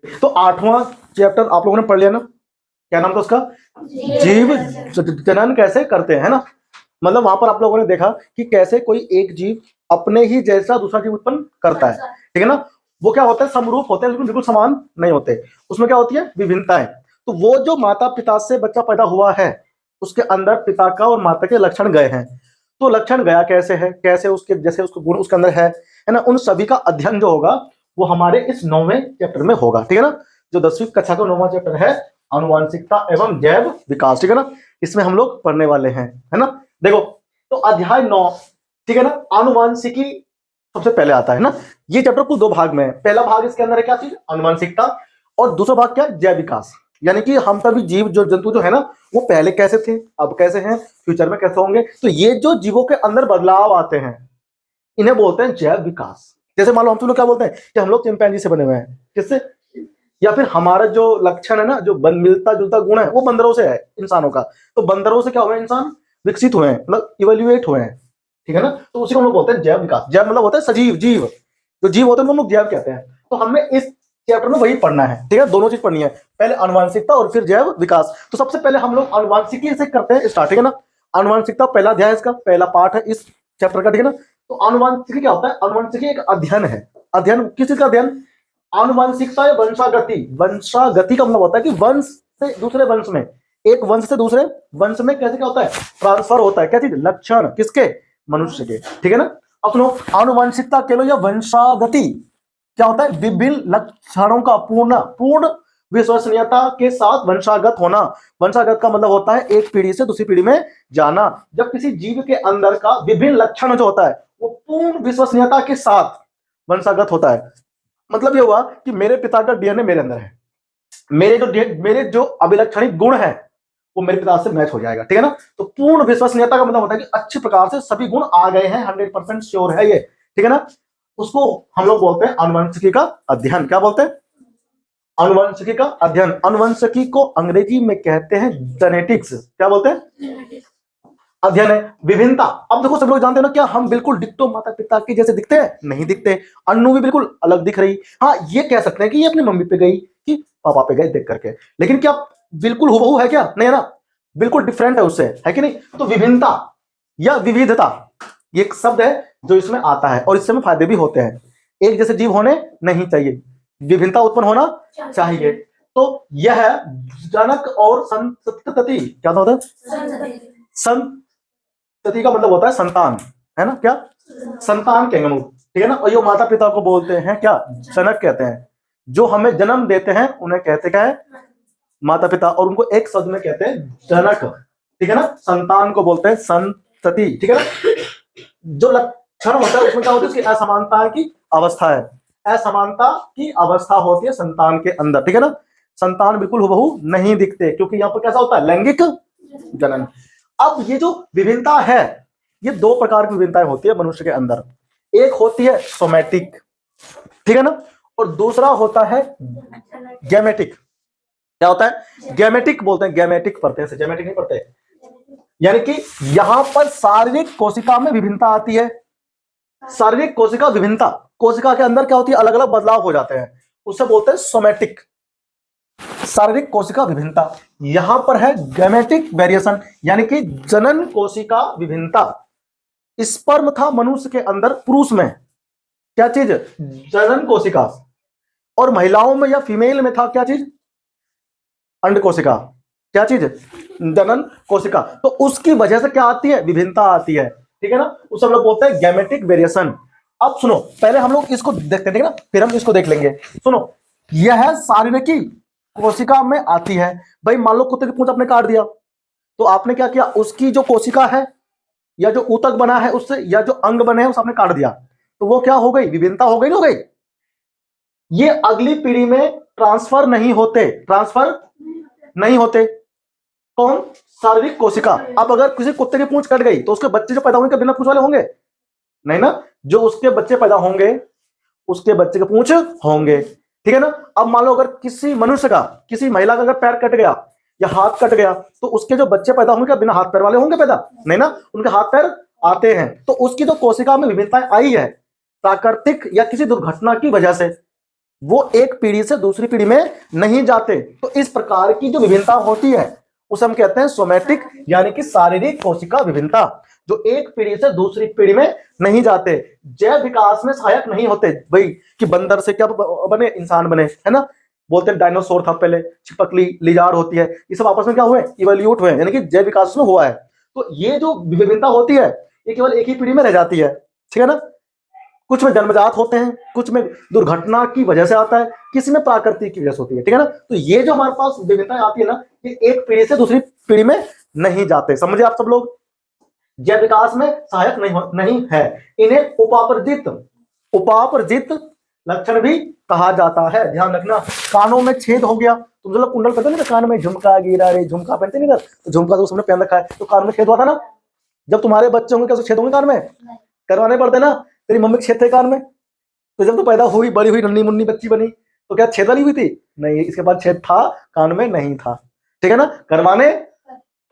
तो 8वां चैप्टर आप लोगों ने पढ़ लिया ना, क्या नाम था उसका? जीव जनन कैसे करते हैं, है ना। मतलब वहां पर आप लोगों ने देखा कि कैसे कोई एक जीव अपने ही जैसा दूसरा जीव उत्पन्न करता है, ठीक है ना। वो क्या होता है, समरूप होते हैं लेकिन बिल्कुल समान नहीं होते, उसमें क्या होती है, विभिन्नताएं। तो वो जो माता पिता से बच्चा पैदा हुआ है, उसके अंदर पिता का और माता के लक्षण गए हैं। तो लक्षण गया कैसे है, कैसे उसके जैसे उसको गुण उसके अंदर है ना, उन सभी का अध्ययन जो होगा वो हमारे इस 9वें चैप्टर में होगा, ठीक है ना। जो 10वीं कक्षा का 9वां चैप्टर है, आनुवांशिकता एवं जैव विकास, ठीक है ना, इसमें हम लोग पढ़ने वाले हैं, है ना। देखो, तो अध्याय 9, ठीक है ना, आनुवांशिकी सबसे पहले आता है ना। ये चैप्टर कुल 2 भाग में है। पहला भाग इसके अंदर है क्या चीज, आनुवांशिकता, और दूसरा भाग क्या, जैव विकास। यानी कि हम सभी जीव जो जंतु जो है ना, वो पहले कैसे थे, अब कैसे हैं, फ्यूचर में कैसे होंगे। तो ये जो जीवों के अंदर बदलाव आते हैं, इन्हें बोलते हैं जैव विकास। जैसे मान लो हम तुम लोग क्या बोलते हैं कि हम लोग चिंपैंजी से बने हुए हैं, किससे, या फिर हमारा जो लक्षण है ना, जो मिलता जुलता गुण है, वो बंदरों से है इंसानों का। तो बंदरों से क्या हुए, इंसान विकसित हुए हैं, मतलब इवेल्युएट हुए हैं, ठीक है ना। तो उसी को हम लोग बोलते हैं जैव विकास। जैव मतलब होता है सजीव, जीव, जो जीव होते हैं हम लोग जैव कहते हैं। तो हमें इस चैप्टर में वही पढ़ना है, ठीक है, दोनों चीज पढ़नी है, पहले आनुवांशिकता और फिर जैव विकास। तो सबसे पहले हम लोग आनुवांशिकी से करते हैं स्टार्ट, ठीक है ना। आनुवांशिकता पहला अध्याय, इसका पहला पार्ट है इस चैप्टर का, ठीक है ना। तो आनुवांशिकी क्या होता है, आनुवांशिकी एक अध्ययन है। अध्ययन किस चीज का अध्ययन, आनुवांशिकता या वंशागति। वंशागति का मतलब होता है कि वंश से दूसरे वंश में, एक वंश से दूसरे वंश में कैसे क्या होता है, ट्रांसफर होता है, क्या चीज, लक्षण, किसके, मनुष्य के, ठीक है ना। अब सुनो, आनुवांशिकता कह लो या वंशागति, क्या होता है, विभिन्न लक्षणों का पूर्ण विश्वसनीयता के साथ वंशागत होना। वंशागत का मतलब होता है एक पीढ़ी से दूसरी पीढ़ी में जाना। जब किसी जीव के अंदर का विभिन्न लक्षण जो होता है वो पूर्ण विश्वसनीयता के साथ वंशागत होता है। मतलब ये हुआ कि मेरे पिता का डीएनए मेरे अंदर है, मेरे जो अभिलक्षणिक गुण है वो मेरे पिता से मैच हो जाएगा, ठीक है ना। तो पूर्ण विश्वसनीयता का मतलब होता है कि अच्छी प्रकार से सभी गुण आ गए हैं, 100% श्योर है ये, ठीक है ना। उसको हम लोग बोलते हैं आनुवंशिकी का अध्ययन। क्या बोलते हैं, आनुवंशिकी का अध्ययन। आनुवंशिकी को अंग्रेजी में कहते हैं जेनेटिक्स। क्या बोलते हैं, अध्ययन है। विभिन्नता, अब देखो सब लोग जानते हैं ना, क्या हम बिल्कुल डिट्टो माता पिता के जैसे दिखते हैं, नहीं दिखते। अन्नू भी बिल्कुल अलग दिख रही, हाँ ये कह सकते हैं कि ये अपनी मम्मी पे गई कि पापा पे गए देख करके, लेकिन क्या बिल्कुल हुबहू है, क्या नहीं है ना, बिल्कुल डिफरेंट है उससे, है कि नहीं। तो विभिन्नता या विविधता ये एक शब्द है जो इसमें आता है, और इससे में फायदे भी होते हैं। एक जैसे जीव होने नहीं चाहिए, विभिन्नता उत्पन्न होना चाहिए। तो यह जनक और संतति, क्या होता है, संतति का मतलब होता है संतान, है ना, क्या संतान कहेंगे हम लोग, ठीक है ना। और ये माता पिता को बोलते हैं क्या, जनक कहते हैं। जो हमें जन्म देते हैं उन्हें कहते क्या है, माता पिता, और उनको एक शब्द में कहते हैं जनक, ठीक है ना। संतान को बोलते हैं संतति, ठीक है ना। जो लक्षण होता है उसमें क्या होता है, उसकी असमानता की अवस्था है, असमानता की अवस्था होती है संतान के अंदर, ठीक है ना। संतान बिल्कुल हुबहू नहीं दिखते, क्योंकि यहाँ पर कैसा होता है, लैंगिक जनन। अब ये जो विभिन्नता है, ये 2 प्रकार की विभिन्नताएं होती है मनुष्य के अंदर। एक होती है सोमैटिक, ठीक है ना, और दूसरा होता है गैमेटिक। क्या होता है, गैमेटिक बोलते हैं, गैमेटिक पढ़ते हैं, गैमेटिक नहीं पढ़ते। यानी कि यहां पर शारीरिक कोशिका में विभिन्नता आती है। शारीरिक कोशिका विभिन्नता, कोशिका के अंदर क्या होती है, अलग अलग बदलाव हो जाते हैं, उसे बोलते हैं सोमैटिक, शारीरिक कोशिका विभिन्नता। यहां पर है गैमेटिक वेरिएशन, यानी कि जनन कोशिका विभिन्नता। स्पर्म था मनुष्य के अंदर, पुरुष में क्या चीज, जनन कोशिका, और महिलाओं में या फीमेल में था क्या चीज, अंड कोशिका, क्या चीज, जनन कोशिका। तो उसकी वजह से क्या आती है, विभिन्नता आती है, ठीक है ना। उसे हम लोग बोलते हैं गैमेटिक वेरिएशन। अब सुनो, पहले हम लोग इसको देखते हैं ना, फिर हम इसको देख लेंगे। सुनो, यह शारीरिक कोशिका में आती है। भाई मान लो कुत्ते की पूंछ आपने काट दिया, तो आपने क्या किया, उसकी जो कोशिका है या जो ऊतक बना है उससे, या जो अंग बने हैं उसे आपने काट दिया, तो वो क्या हो गई, विभिन्नता हो गई, हो गई। ये अगली पीढ़ी में ट्रांसफर नहीं होते, ट्रांसफर नहीं होते। कौन, शारीरिक कोशिका। अब अगर किसी कुत्ते की पूंछ कट गई तो उसके बच्चे जो पैदा होंगे बिना पूंछ वाले होंगे, नहीं ना। जो उसके बच्चे पैदा होंगे उसके बच्चे के पूंछ होंगे, ठीक है ना। अब मान लो अगर किसी मनुष्य का, किसी महिला का अगर पैर कट गया या हाथ कट गया, तो उसके जो बच्चे पैदा होंगे बिना हाथ पैर वाले होंगे पैदा, नहीं ना, उनके हाथ पैर आते हैं। तो उसकी जो कोशिका में विभिन्नताएं आई है प्राकृतिक या किसी दुर्घटना की वजह से, वो एक पीढ़ी से दूसरी पीढ़ी में नहीं जाते। तो इस प्रकार की जो विभिन्नता होती है उसे हम कहते हैं सोमैटिक, यानी कि शारीरिक कोशिका विभिन्नता, जो एक पीढ़ी से दूसरी पीढ़ी में नहीं जाते, जैव विकास में सहायक नहीं होते। भाई कि बंदर से क्या बने, इंसान बने, है ना। बोलते हैं डायनासोर था पहले, चिपकली लिजार होती है, ये सब आपस में क्या हुए, इवोल्यूट हुए, यानी कि जैव विकास में हुआ है। तो ये जो विभिन्नता होती है ये केवल एक ही पीढ़ी में रह जाती है, ठीक है ना। कुछ में जन्मजात होते हैं, कुछ में दुर्घटना की वजह से आता है, किसी में प्राकृतिक की वजह से होती है, ठीक है ना। तो ये जो हमारे पास विभिन्नता आती है ना, ये एक पीढ़ी से दूसरी पीढ़ी में नहीं जाते। समझे आप सब लोग। जैव विकास में सहायक नहीं है। इन्हें उपापरजित लक्षण भी कहा जाता है। ध्यान रखना, कानों में छेद हो गया, तुम लोग कुंडल पहनते नहीं, कान में झुमका गिरा रे, झुमका पहनते नहीं, तो झुमका तो उसने पहन रखा है, तो कान में छेद हुआ था ना। जब तुम्हारे बच्चे होंगे कैसे छेद होंगे कान में, करवाने पड़ते ना। तेरी मम्मी के छेद थे कान में, तो जब तो पैदा हुई, बड़ी हुई, नन्ही मुन्नी बच्ची बनी, तो क्या छेद वाली हुई थी? नहीं, इसके बाद छेद था, कान में नहीं था, ठीक है ना, करवाने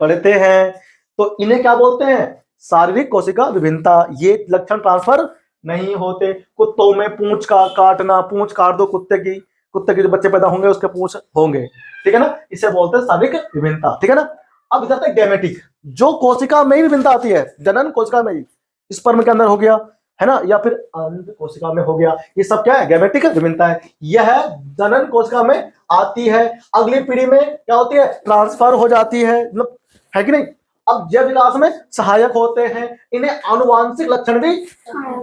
पड़ते हैं। तो इन्हें क्या बोलते हैं, शारीरिक कोशिका विभिन्नता। ये लक्षण ट्रांसफर नहीं होते। कुत्तों में पूंछ का काटना, पूंछ काट दो कुत्ते की जो बच्चे पैदा होंगे उसके पूंछ होंगे, ठीक है ना, इसे बोलते हैं शारीरिक विभिन्नता, ठीक है ना। अब इधर तक गैमेटिक, जो कोशिका में ही विभिन्नता आती है, जनन कोशिका में ही, स्पर्म के अंदर हो गया, है ना, या फिर अंड कोशिका में हो गया, ये सब क्या है, गैमेटिक विभिन्नता है। यह जनन कोशिका में आती है, अगली पीढ़ी में क्या होती है, ट्रांसफर हो जाती है, मतलब है कि नहीं। अब जैव विकास में सहायक होते हैं, इन्हें आनुवांशिक लक्षण भी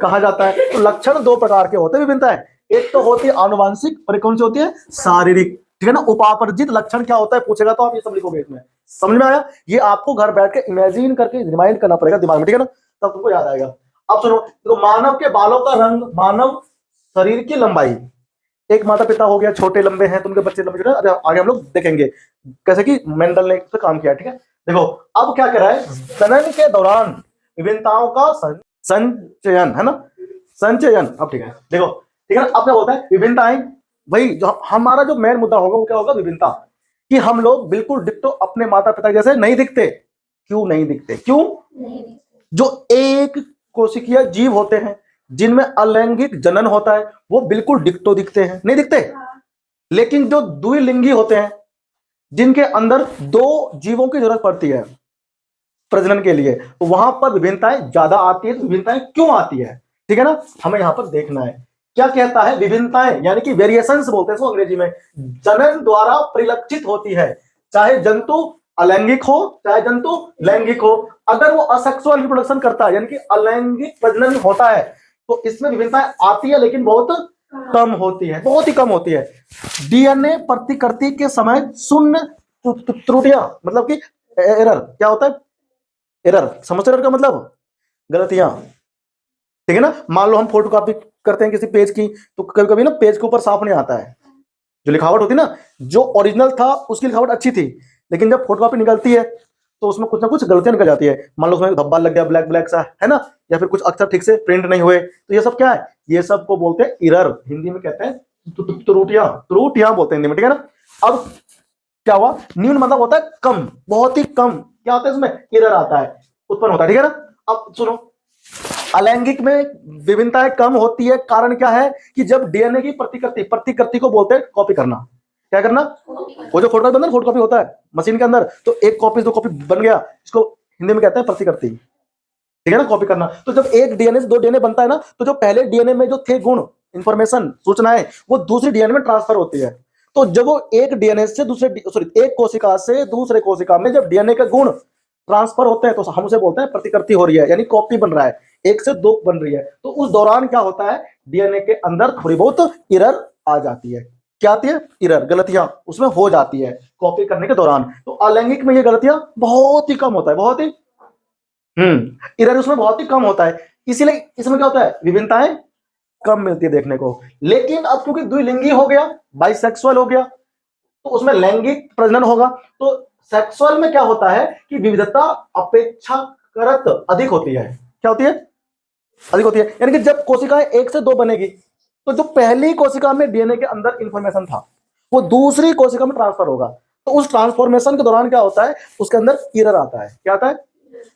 कहा जाता है। तो लक्षण दो प्रकार के होते हैं विभिन्नता है, एक तो होती है आनुवांशिक और एक कौन सी होती है, शारीरिक, ठीक है ना। उपापरजित लक्षण क्या होता है पूछेगा तो आप ये सब लिखोगे इसमें। समझ में आया? ये आपको घर बैठ के इमेजिन करके रिमाइंड करना पड़ेगा दिमाग में, ठीक है ना, तब तुमको याद आएगा। अब सुनो, तो मानव के बालों का रंग, मानव शरीर की लंबाई, एक माता पिता हो गया, छोटे लंबे हैं, तुमके बच्चे लंबे, आगे हम लोग देखेंगे कैसे कि मेंडल ने इस पर काम किया, ठीक है। देखो अब क्या कर रहा है, जनन के दौरान विभिन्नताओं का संचयन, है ना, संचयन। अब ठीक है, देखो ठीक है ना। अब क्या बोलता है, विभिन्नताएं, वही जो हमारा जो मेन मुद्दा होगा वो क्या होगा, विभिन्नता, कि हम लोग बिल्कुल डिट्टो अपने माता पिता जैसे नहीं दिखते। क्यों नहीं दिखते, क्यों? जो एक कोशिकीय जीव होते हैं जिनमें अलैंगिक जनन होता है वो बिल्कुल डिट्टो दिखते हैं, नहीं दिखते। लेकिन जो द्विलिंगी होते हैं जिनके अंदर दो जीवों की जरूरत पड़ती है प्रजनन के लिए, तो वहां पर विभिन्नताएं ज्यादा आती है। तो विभिन्नताएं क्यों आती है, ठीक है ना, हमें यहां पर देखना है। क्या कहता है, विभिन्नताएं यानी कि वेरिएशंस बोलते हैं इसको अंग्रेजी में, जनन द्वारा परिलक्षित होती है, चाहे जंतु अलैंगिक हो चाहे जंतु लैंगिक हो। अगर वो असेक्सुअल रिप्रोडक्शन करता है यानी कि अलैंगिक प्रजनन होता है तो इसमें विभिन्नताएं आती है, लेकिन बहुत कम होती है, बहुत ही कम होती है। डीएनए प्रतिकृति के समय शून्य त्रुटियां, मतलब कि एरर, क्या होता है एरर, समझते एरर का मतलब गलतियां, ठीक है ना। मान लो हम फोटोकॉपी करते हैं किसी पेज की, तो कभी कभी ना पेज के ऊपर साफ नहीं आता है, जो लिखावट होती है ना, जो ओरिजिनल था उसकी लिखावट अच्छी थी, लेकिन जब फोटोकॉपी निकलती है तो उसमें कुछ ना कुछ गलतियां निकल जाती है। मान लो उसमें धब्बा लग गया ब्लैक ब्लैक सा, है ना, या फिर कुछ अक्षर ठीक से प्रिंट नहीं हुए, तो ये सब क्या है, ये सब को बोलते हैं एरर, हिंदी में कहते हैं त्रुटियां, त्रुटियां बोलते हैं हिंदी में, ठीक है ना। अब क्या हुआ, न्यून मतलब होता है कम, बहुत ही कम, क्या होता है इसमें, एरर आता है, उत्पन्न होता है, ठीक है ना। अब सुनो, अलैंगिक में विभिन्नताएं कम होती है, कारण क्या है कि जब डीएनए की प्रतिकृति को बोलते हैं कॉपी करना, क्या करना, वो जो फोटोकॉपी बनता है, फोटोकॉपी होता है मशीन के अंदर, तो एक कॉपी दो कॉपी बन गया, इसको हिंदी में कहते हैं प्रतिकृति, ठीक है ना, कॉपी करना। तो जब एक डीएनए से दो डीएनए बनता है ना, तो जो पहले डीएनए में जो थे गुण, इंफॉर्मेशन, सूचनाएं, वो दूसरी डीएनए में ट्रांसफर होती है। तो जब वो एक डीएनए से एक कोशिका से दूसरे कोशिका में जब डीएनए के गुण ट्रांसफर होते हैं तो हम उसे बोलते हैं प्रतिकृति हो रही है, यानी कॉपी बन रहा है, एक से दो बन रही है। तो उस दौरान क्या होता है, डीएनए के अंदर थोड़ी बहुत एरर आ जाती है, क्या आती है, एरर, गलतियां उसमें हो जाती है कॉपी करने के दौरान। तो अलैंगिक में ये गलतियां बहुत ही कम होता है, बहुत ही एरर उसमें बहुत ही कम होता है, इसीलिए इसमें क्या होता है, विभिन्नताएं कम मिलती है देखने को। लेकिन अब क्योंकि द्विलिंगी हो गया, बाइसेक्सुअल हो गया, तो उसमें लैंगिक प्रजनन होगा। तो सेक्सुअल में क्या होता है कि विविधता अपेक्षाकृत अधिक होती है, क्या होती है, अधिक होती है, यानी कि जब कोशिकाएं एक से दो बनेगी तो जो पहली कोशिका में डीएनए के अंदर इंफॉर्मेशन था वो दूसरी कोशिका में ट्रांसफर होगा। तो उस ट्रांसफॉर्मेशन के दौरान क्या होता है, उसके अंदर एरर आता है, क्या आता है,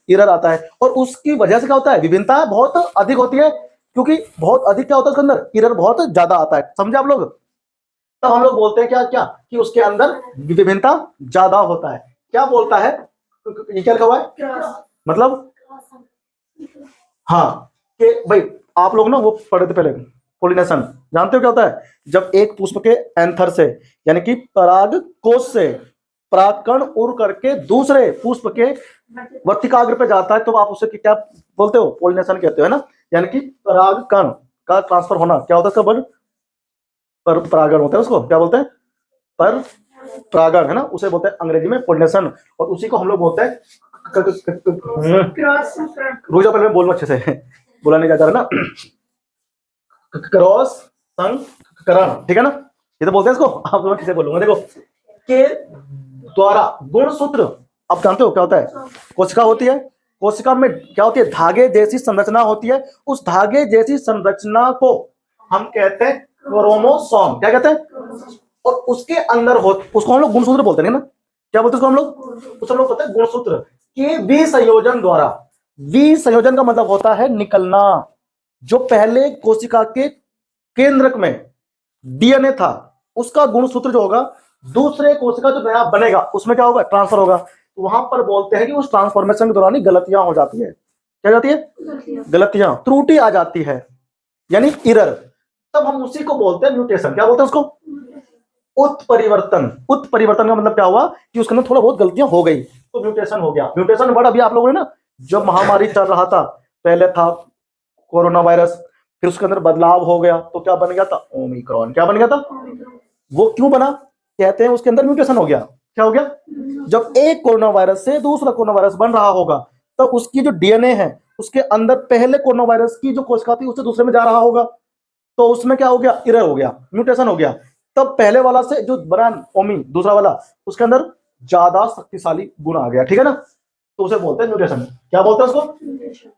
एरर आता है, और उसकी वजह से क्या होता है, विभिन्नता बहुत अधिक होती है, क्योंकि बहुत अधिक क्या होता है उसके अंदर, एरर बहुत ज्यादा आता है। समझे आप लोग, तब हम लोग बोलते हैं क्या क्या कि उसके अंदर विभिन्नता ज्यादा होता है। क्या बोलता है, ये क्या लिखा हुआ है, मतलब हाँ कि भाई आप लोग ना वो पढ़े थे पहले, पोलिनेशन जानते हो क्या होता है, जब एक पुष्प के एंथर से यानी कि पराग कोश से परागकण उड़ करके दूसरे पुष्प के वर्तिकाग्र पे जाता है तो आप उसे क्या बोलते हो, पोलिनेशन कहते हो, है ना। यानी कि परागकण का ट्रांसफर होना, क्या होता है इसका वर्ड, पर परागण होता है, उसको क्या बोलते हैं, पर परागण, है ना, उसे बोलते हैं अंग्रेजी में पोलिनेशन। और उसी को हम लोग बोलते हैं रुक पहले मैं बोलूं अच्छे से, बोला नहीं जाता है ना, क्रॉस संकरण, ठीक है ना, ये तो बोलते हैं इसको। आप लोग किसे बोलूंगा, देखो के द्वारा गुणसूत्र, आप जानते हो क्या होता है, कोशिका होती है, कोशिका में क्या होती है, धागे जैसी संरचना होती है, उस धागे जैसी संरचना को हम कहते हैं क्रोमोसोम, क्या कहते हैं, और उसके अंदर हो, उसको हम लोग गुणसूत्र बोलते हैं ना, क्या बोलते हैं उसको हम लोग, उसको हम लोग बोलते हैं गुणसूत्र के विसंयोजन द्वारा। विसंयोजन का मतलब होता है निकलना, जो पहले कोशिका के केंद्रक में डीएनए था उसका गुणसूत्र जो होगा दूसरे कोशिका जो नया बनेगा उसमें क्या होगा, ट्रांसफर होगा, तो वहां पर बोलते हैं कि उस ट्रांसफॉर्मेशन के दौरान ही गलतियां हो जाती है, क्या जाती है, गलतियां, त्रुटि आ जाती है, यानी इरर, तब हम उसी को बोलते हैं म्यूटेशन। क्या बोलते हैं उसको, उत्परिवर्तन। उत्परिवर्तन का मतलब क्या हुआ कि उसके अंदर थोड़ा बहुत गलतियां हो गई तो म्यूटेशन हो गया। म्यूटेशन वर्ड अभी आप लोगों ने ना, जब महामारी चल रहा था, पहले था कोरोना वायरस, फिर उसके अंदर बदलाव हो गया तो क्या बन गया था, ओमिक्रॉन। क्या बन गया था, वो क्यों बना, कहते हैं उसके अंदर म्यूटेशन हो गया। क्या हो गया, जब एक कोरोना वायरस से दूसरा कोरोना वायरस बन रहा होगा तो उसकी जो डीएनए है उसके अंदर पहले कोरोना वायरस की जो कोशिका थी उससे दूसरे में जा रहा होगा, तो उसमें क्या हो गया, इरर हो गया, म्यूटेशन हो गया, तब पहले वाला से जो बना ओमी दूसरा वाला उसके अंदर ज्यादा शक्तिशाली गुण आ गया, ठीक है ना, तो उसे बोलते हैं म्यूटेशन। क्या बोलते हैं उसको,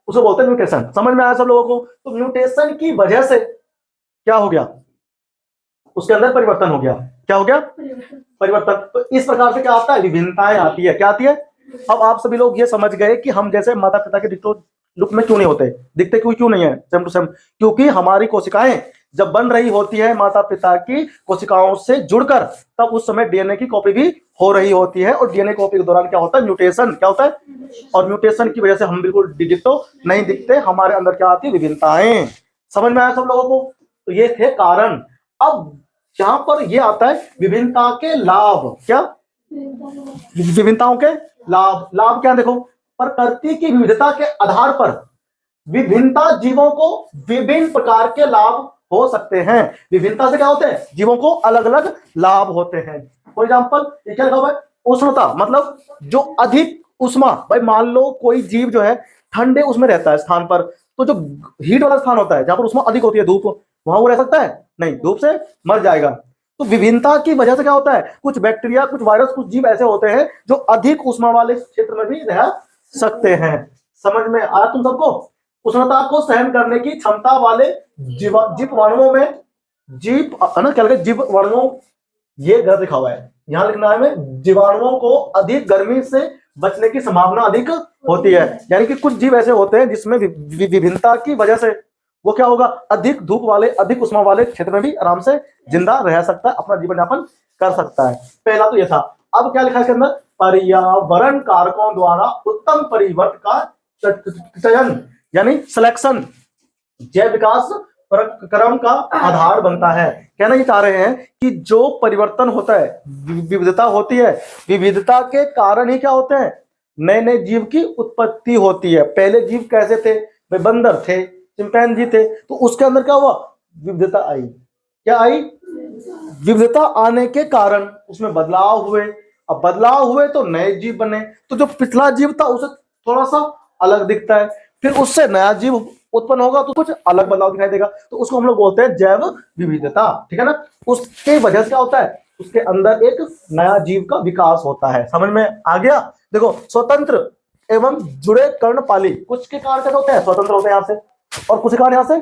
उसे बोलते हैं म्यूटेशन। समझ में आया सब लोगों को, तो म्यूटेशन की वजह से क्या हो गया, उसके अंदर परिवर्तन हो गया। क्या हो गया, परिवर्तन। तो इस प्रकार से क्या आता है, विभिन्नताएं आती है। क्या आती है, अब आप सभी लोग ये समझ गए कि हम जैसे माता पिता के डिट्टो लुक में क्यों नहीं होते, दिखते क्यों नहीं है सेम टू सेम, क्योंकि हमारी कोशिकाएं जब बन रही होती है माता पिता की कोशिकाओं से जुड़कर, तब उस समय डीएनए की कॉपी भी हो रही होती है, और डीएनए कॉपी के दौरान क्या होता है, म्यूटेशन। क्या होता है, और म्यूटेशन की वजह से हम बिल्कुल डिजिटो नहीं दिखते, हमारे अंदर क्या आती है, विभिन्नताएं। समझ में आया सब लोगों को, तो ये थे कारण। अब यहां पर ये आता है विभिन्नता के लाभ। क्या, विभिन्नताओं के लाभ। लाभ क्या, देखो प्रकृति की विविधता के आधार पर विभिन्नता जीवों को विभिन्न प्रकार के लाभ हो सकते हैं। विभिन्नता से क्या होते हैं, जीवों को अलग अलग लाभ होते हैं। फॉर एग्जाम्पल क्या लिखा हुआ है, उष्णता, मतलब जो अधिक उष्मा, भाई मान लो कोई जीव जो है ठंडे उसमें रहता है स्थान पर, तो जो हीट वाला स्थान होता है जहां पर उष्मा अधिक होती है, धूप, वहां वो रह सकता है नहीं, धूप से मर जाएगा। तो विभिन्नता की वजह से क्या होता है, कुछ बैक्टीरिया, कुछ वायरस, कुछ जीव ऐसे होते हैं जो अधिक उष्मा वाले क्षेत्र में भी रह सकते हैं। समझ में आया तुम सबको, उष्णता को सहन करने की क्षमता वाले जीवाणुओं में, जीव है ना, क्या लगे जीवाणुओं, ये गलत लिखा हुआ है, यहां लिखना है जीवाणुओं को अधिक गर्मी से बचने की संभावना अधिक होती है। यानी कि कुछ जीव ऐसे होते हैं जिसमें विभिन्नता की वजह से वो क्या होगा, अधिक धूप वाले, अधिक उष्मा वाले क्षेत्र में भी आराम से जिंदा रह सकता है, अपना जीवन यापन कर सकता है। पहला तो ये था। अब क्या लिखा है इसके अंदर, पर्यावरण कारकों द्वारा उत्तम परिवर्तन का चयन यानी सिलेक्शन जैव विकास क्रम का आधार बनता है। कहना ये चाह रहे हैं कि जो परिवर्तन होता है, विविधता होती है, विविधता के कारण ही क्या होते हैं, नए नए जीव की उत्पत्ति होती है। पहले जीव कैसे थे, वे बंदर थे, चिंपैंजी थे, तो उसके अंदर क्या हुआ, विविधता आई। क्या आई, विविधता आने के कारण उसमें बदलाव हुए, अब बदलाव हुए तो नए जीव बने, तो जो पिछला जीव था उसे थोड़ा सा अलग दिखता है, फिर उससे नया जीव उत्पन्न होगा तो कुछ अलग बदलाव दिखाई देगा, तो उसको हम लोग बोलते हैं जैव विविधता, ठीक है ना। उसके वजह से क्या होता है, उसके अंदर एक नया जीव का विकास होता है। समझ में आ गया। देखो स्वतंत्र एवं जुड़े कर्णपाली, कुछ के कारण क्या होते हैं, स्वतंत्र होते हैं यहाँ से, और कुछ के कारण यहाँ से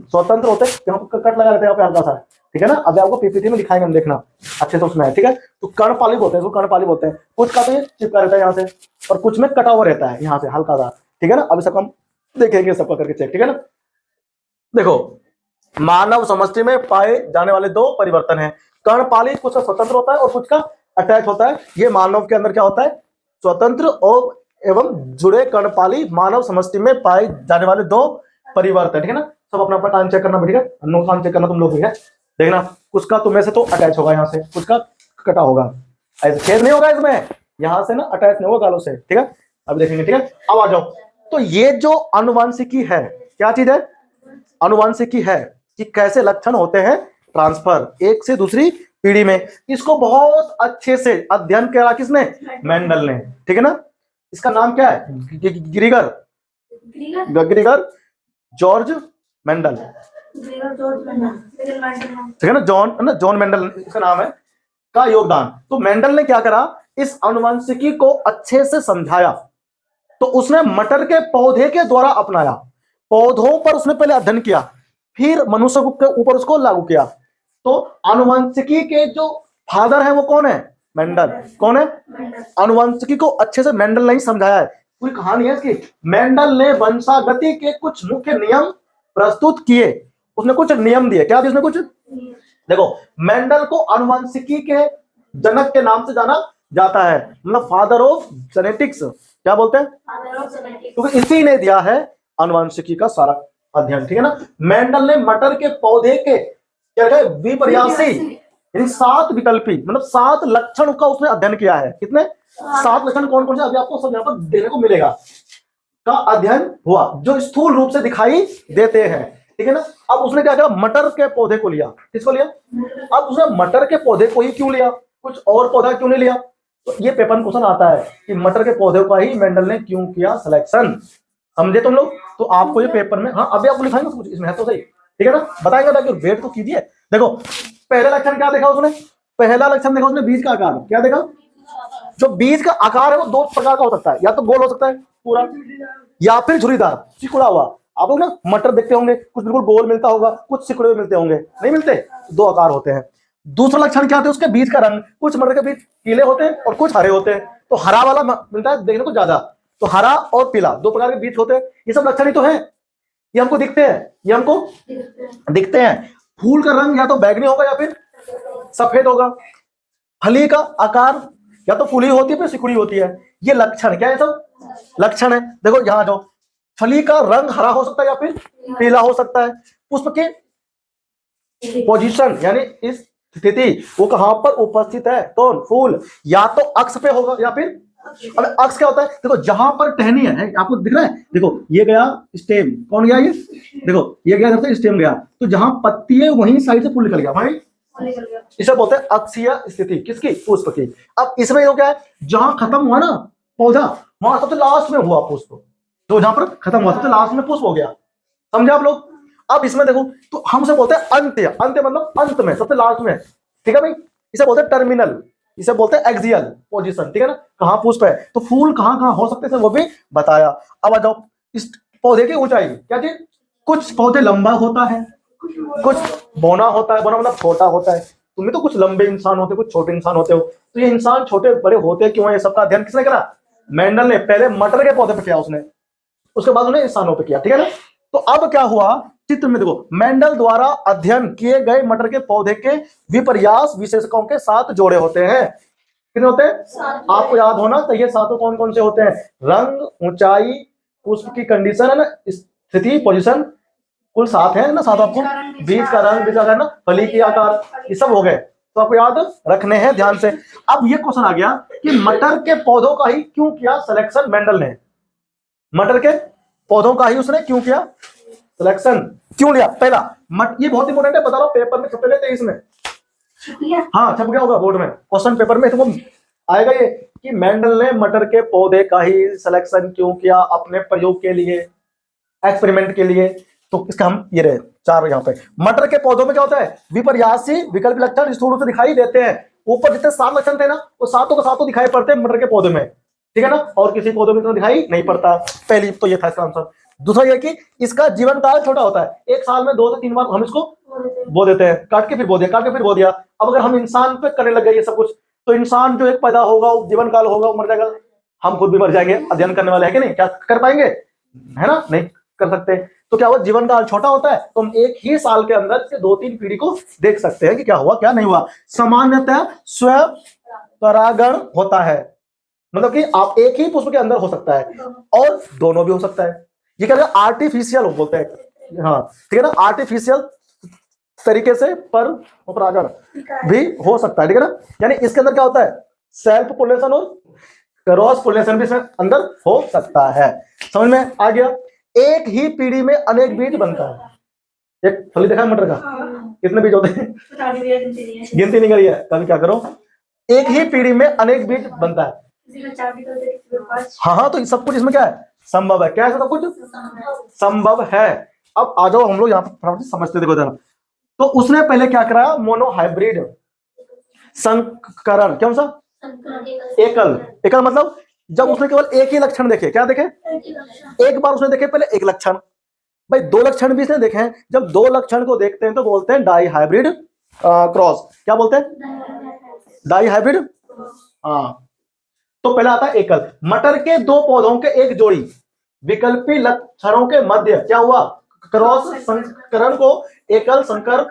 स्वतंत्र होते हैं, यहाँ पर कट लगा रहते हैं यहाँ पे हल्का सा, ठीक है ना। अभी आपको पीपीटी में दिखाएंगे हम, देखना अच्छे से उसमें है, ठीक है। तो कर्णपाली बोलते हैं, कर्णपाली बोलते हैं, कुछ का तो ये चिपका रहता है यहाँ से, और कुछ में कटा हुआ रहता है यहाँ से हल्का सा, ठीक है ना। अभी सबको हम देखेंगे सबका करके चेक, ठीक है ना। देखो मानव समष्टि में पाए जाने वाले दो परिवर्तन हैं। कर्णपाली कुछ का स्वतंत्र होता है और कुछ का अटैच होता है। ये मानव के अंदर क्या होता है, स्वतंत्र और एवं जुड़े कर्णपाली मानव समष्टि में पाए जाने वाले दो परिवर्तन, ठीक है ना। सब अपना अपना काम चेक करना, ठीक है, नो काम चेक करना तुम लोग, ठीक है। देखना कुछ का तुम्हें से तो अटैच होगा यहाँ से, कुछ का कटा होगा, ऐसे छेद नहीं होगा इसमें, यहाँ से ना अटैच नहीं होगा गालों से, ठीक है। अब देखेंगे, ठीक है। अब आ जाओ, तो ये जो अनुवांशिकी है, क्या चीज है, अनुवांशिकी है कि कैसे लक्षण होते हैं ट्रांसफर एक से दूसरी पीढ़ी में। इसको बहुत अच्छे से अध्ययन किया किसने, मेंडल ने, ठीक है ना। इसका नाम क्या है, ग्रीगर जॉर्ज मेंडल, ठीक है ना, जॉन मेंडल इसका नाम है, का योगदान। तो मेंडल ने क्या करा, इस अनुवांशिकी को अच्छे से समझाया। तो उसने मटर के पौधे के द्वारा अपनाया, पौधों पर उसने पहले अध्ययन किया, फिर मनुष्य के ऊपर उसको लागू किया। तो अनुवांशिकी के जो फादर है वो कौन है, मेंडल। कौन है, अनुवांशिकी को अच्छे से मेंडल ने ही समझाया है। पूरी कहानी है इसकी। मेंडल ने वंशागति के कुछ मुख्य नियम प्रस्तुत किए, उसने कुछ नियम दिए। क्या दिए उसने, कुछ देखो, मेंडल को अनुवांशिकी के जनक के नाम से जाना जाता है, मतलब फादर ऑफ जेनेटिक्स, क्या बोलते हैं, क्योंकि इसी ने दिया है अनुवांशिकी का सारा अध्ययन, ठीक है ना। मेंडल ने मटर के पौधे के क्या कहे, विपर्यासी यानी 7 विकल्पी, मतलब 7 लक्षण का उसने अध्ययन किया है। कितने, 7 लक्षण कौन कौन से, अभी आपको सब यहाँ पर देखने को मिलेगा, का अध्ययन हुआ, जो स्थूल रूप से दिखाई देते हैं, ठीक है ना। अब उसने क्या किया, मटर के पौधे को लिया। किसको लिया, अब उसने मटर के पौधे को ही क्यों लिया, कुछ और पौधा क्यों नहीं लिया। तो ये पेपर में क्वेश्चन आता है कि मटर के पौधे का ही मेंडल ने क्यों किया सिलेक्शन, समझे तुम लोग। तो आपको ये पेपर में, हाँ अभी आपको लिखाएंगे कुछ इसमें है तो सही, ठीक है ना, बताएंगे ताकि वेट तो कीजिए। देखो पहला लक्षण क्या देखा उसने, पहला लक्षण देखा उसने बीज का आकार, क्या देखा, जो बीज का आकार है वो 2 प्रकार का हो सकता है, या तो गोल हो सकता है पूरा, या फिर झुर्रीदार सिकुड़ा हुआ। आप लोग ना मटर देखते होंगे, कुछ बिल्कुल गोल मिलता होगा, कुछ सिकुड़े हुए मिलते होंगे, नहीं मिलते, 2 आकार होते हैं। दूसरा लक्षण क्या होता है, उसके बीज का रंग, कुछ मटर के बीज पीले होते हैं और कुछ हरे होते हैं, तो हरा वाला मिलता है देखने को ज्यादा, तो हरा और पीला 2 प्रकार के बीज होते हैं। ये सब लक्षण ही तो है, ये हमको दिखते हैं, ये हमको दिखते हैं। फूल का रंग या तो बैगनी होगा या फिर सफेद होगा, फली का आकार या तो फूली होती है फिर सिकुड़ी होती है। ये लक्षण क्या है, सब लक्षण है। देखो यहाँ जो फली का रंग हरा हो सकता है या फिर पीला हो सकता है। पुष्प के पोजीशन यानी इस स्थिति वो कहां पर उपस्थित है, कौन, फूल, या तो अक्ष पे होगा या फिर, अब अक्ष क्या होता है, देखो जहां पर टहनी है आपको दिख रहा है, देखो ये गया स्टेम, कौन गया ये, देखो ये गया इधर से स्टेम गया, तो जहां पत्ती है वहीं साइड से फूल निकल गया भाई, इसे बोलते हैं अक्षीय स्थिति, किसकी, पुष्प की। अब इसमें क्या है, जहां खत्म हुआ ना पौधा वहां सबसे लास्ट में हुआ पुष्प, तो जहां पर खत्म हुआ सबसे लास्ट में पुष्प हो गया, समझे आप लोग। अब इसमें देखो तो हम से बोलते हैं अंत्य, अंत्य मतलब अंत में, सबसे लास्ट में, ठीक है भाई, इसे बोलते हैं टर्मिनल, इसे बोलते हैं एक्सियल पोजीशन, ठीक है ना, कहां पुष्प है, तो फूल कहां कहां हो सकते हैं वो भी बताया। अब आ जाओ इस पौधे की ऊंचाई, क्या चीज, कुछ पौधे लंबा होता है, कुछ बौना होता है, बौना मतलब छोटा होता है। तुम्हें तो कुछ लंबे इंसान होते, कुछ छोटे इंसान होते हो, तो ये इंसान छोटे बड़े होते क्यों है, ये सबका अध्ययन किसने करा, मेंडल ने। पहले मटर के पौधे पे किया उसने, उसके बाद उन्हें इंसानों पे किया, ठीक है ना। तो अब क्या हुआ, चित्र में देखो, मेंडल द्वारा अध्ययन किए गए मटर के पौधे के विपर्यास विशेषकों के 7 जोड़े होते हैं। कितने होते हैं, आपको याद होना चाहिए, 7 कौन कौन से होते हैं, रंग, ऊंचाई, पुष्प की कंडीशन है ना, स्थिति, पोजीशन, कुल 7 है ना, 7 आपको, बीज का रंग, बीज का आकार ना, फली की आकार, ये सब हो गए, तो आपको याद रखने हैं ध्यान से। अब ये क्वेश्चन आ गया कि मटर के पौधों का ही क्यों किया सिलेक्शन मेंडल ने, मटर के पौधों का ही उसने क्यों किया सिलेक्शन, क्यों लिया। पहला ये बहुत इंपॉर्टेंट है, बता रहा हूं, पेपर में छप लेते हैं इसमें, हाँ छप गया होगा बोर्ड में, क्वेश्चन पेपर में तुमको आएगा ये कि मेंडल ने मटर के पौधे का ही सिलेक्शन क्यों किया अपने प्रयोग के लिए, एक्सपेरिमेंट के लिए। तो इसका हम ये रहे 4 यहाँ पे, मटर के पौधों में क्या होता है, विपर्यासी विकल्प लक्षण स्थूल रूप से दिखाई देते हैं। ऊपर जितने 7 लक्षण थे ना वो 7 के 7 दिखाई पड़ते हैं मटर के पौधे में, ठीक है ना, और किसी पौधे में तो दिखाई नहीं पड़ता। पहली तो ये था इसका आंसर। दूसरा ये कि इसका जीवन काल छोटा होता है, 1 साल में 2 से 3 बार हम इसको बो देते हैं, काट के फिर बो दिया, काट के फिर बो दिया। अब अगर हम इंसान पे करने लग गए ये सब कुछ, तो इंसान जो एक पैदा होगा जीवन काल होगा, मर जाएगा, हम खुद भी मर जाएंगे, अध्ययन करने वाले हैं कि नहीं, क्या कर पाएंगे, है ना, नहीं कर सकते हैं। तो क्या हुआ, जीवन काल छोटा होता है तो हम एक ही साल के अंदर से 2-3 पीढ़ी को देख सकते हैं कि क्या हुआ क्या नहीं हुआ। सामान्यतः स्वयं परागण होता है, मतलब कि आप एक ही पुष्प के अंदर हो सकता है और दोनों भी हो सकता है। ये क्या आर्टिफिशियल बोलते हैं, हाँ ठीक है ना, आर्टिफिशियल तरीके से पर परागण भी हो सकता है, ठीक है ना। यानी इसके अंदर क्या होता है, सेल्फ पोलिनेशन और क्रॉस पोलिनेशन भी इसमें अंदर हो सकता है। समझ में आ गया। एक ही पीढ़ी में अनेक बीज बनता है। एक फली देखा है मटर का, कितने बीज होते हैं, गिनती नहीं करी है कभी, क्या करो, एक ही पीढ़ी में अनेक बीज बनता है। हाँ हाँ, तो सब कुछ इसमें क्या है, संभव है। क्या है, सब कुछ संभव है। अब आ जाओ हम लोग यहाँ पर समझते, देखो जरा। तो उसने पहले क्या कराया, मोनोहाइब्रिड संकरण, कौन सा, एकल। एकल मतलब जब उसने केवल एक ही लक्षण देखे, क्या देखे, एक बार उसने देखे पहले एक लक्षण, भाई 2 लक्षण भी इसने देखे हैं। जब 2 लक्षण को देखते हैं तो बोलते हैं डाई हाइब्रिड क्रॉस। क्या बोलते हैं, डाई हाइब्रिड। हाँ, तो पहला आता है एकल। मटर के 2 पौधों के एक जोड़ी विकल्पी लक्षणों के मध्य क्या हुआ, क्रॉस संकरण को एकल संकर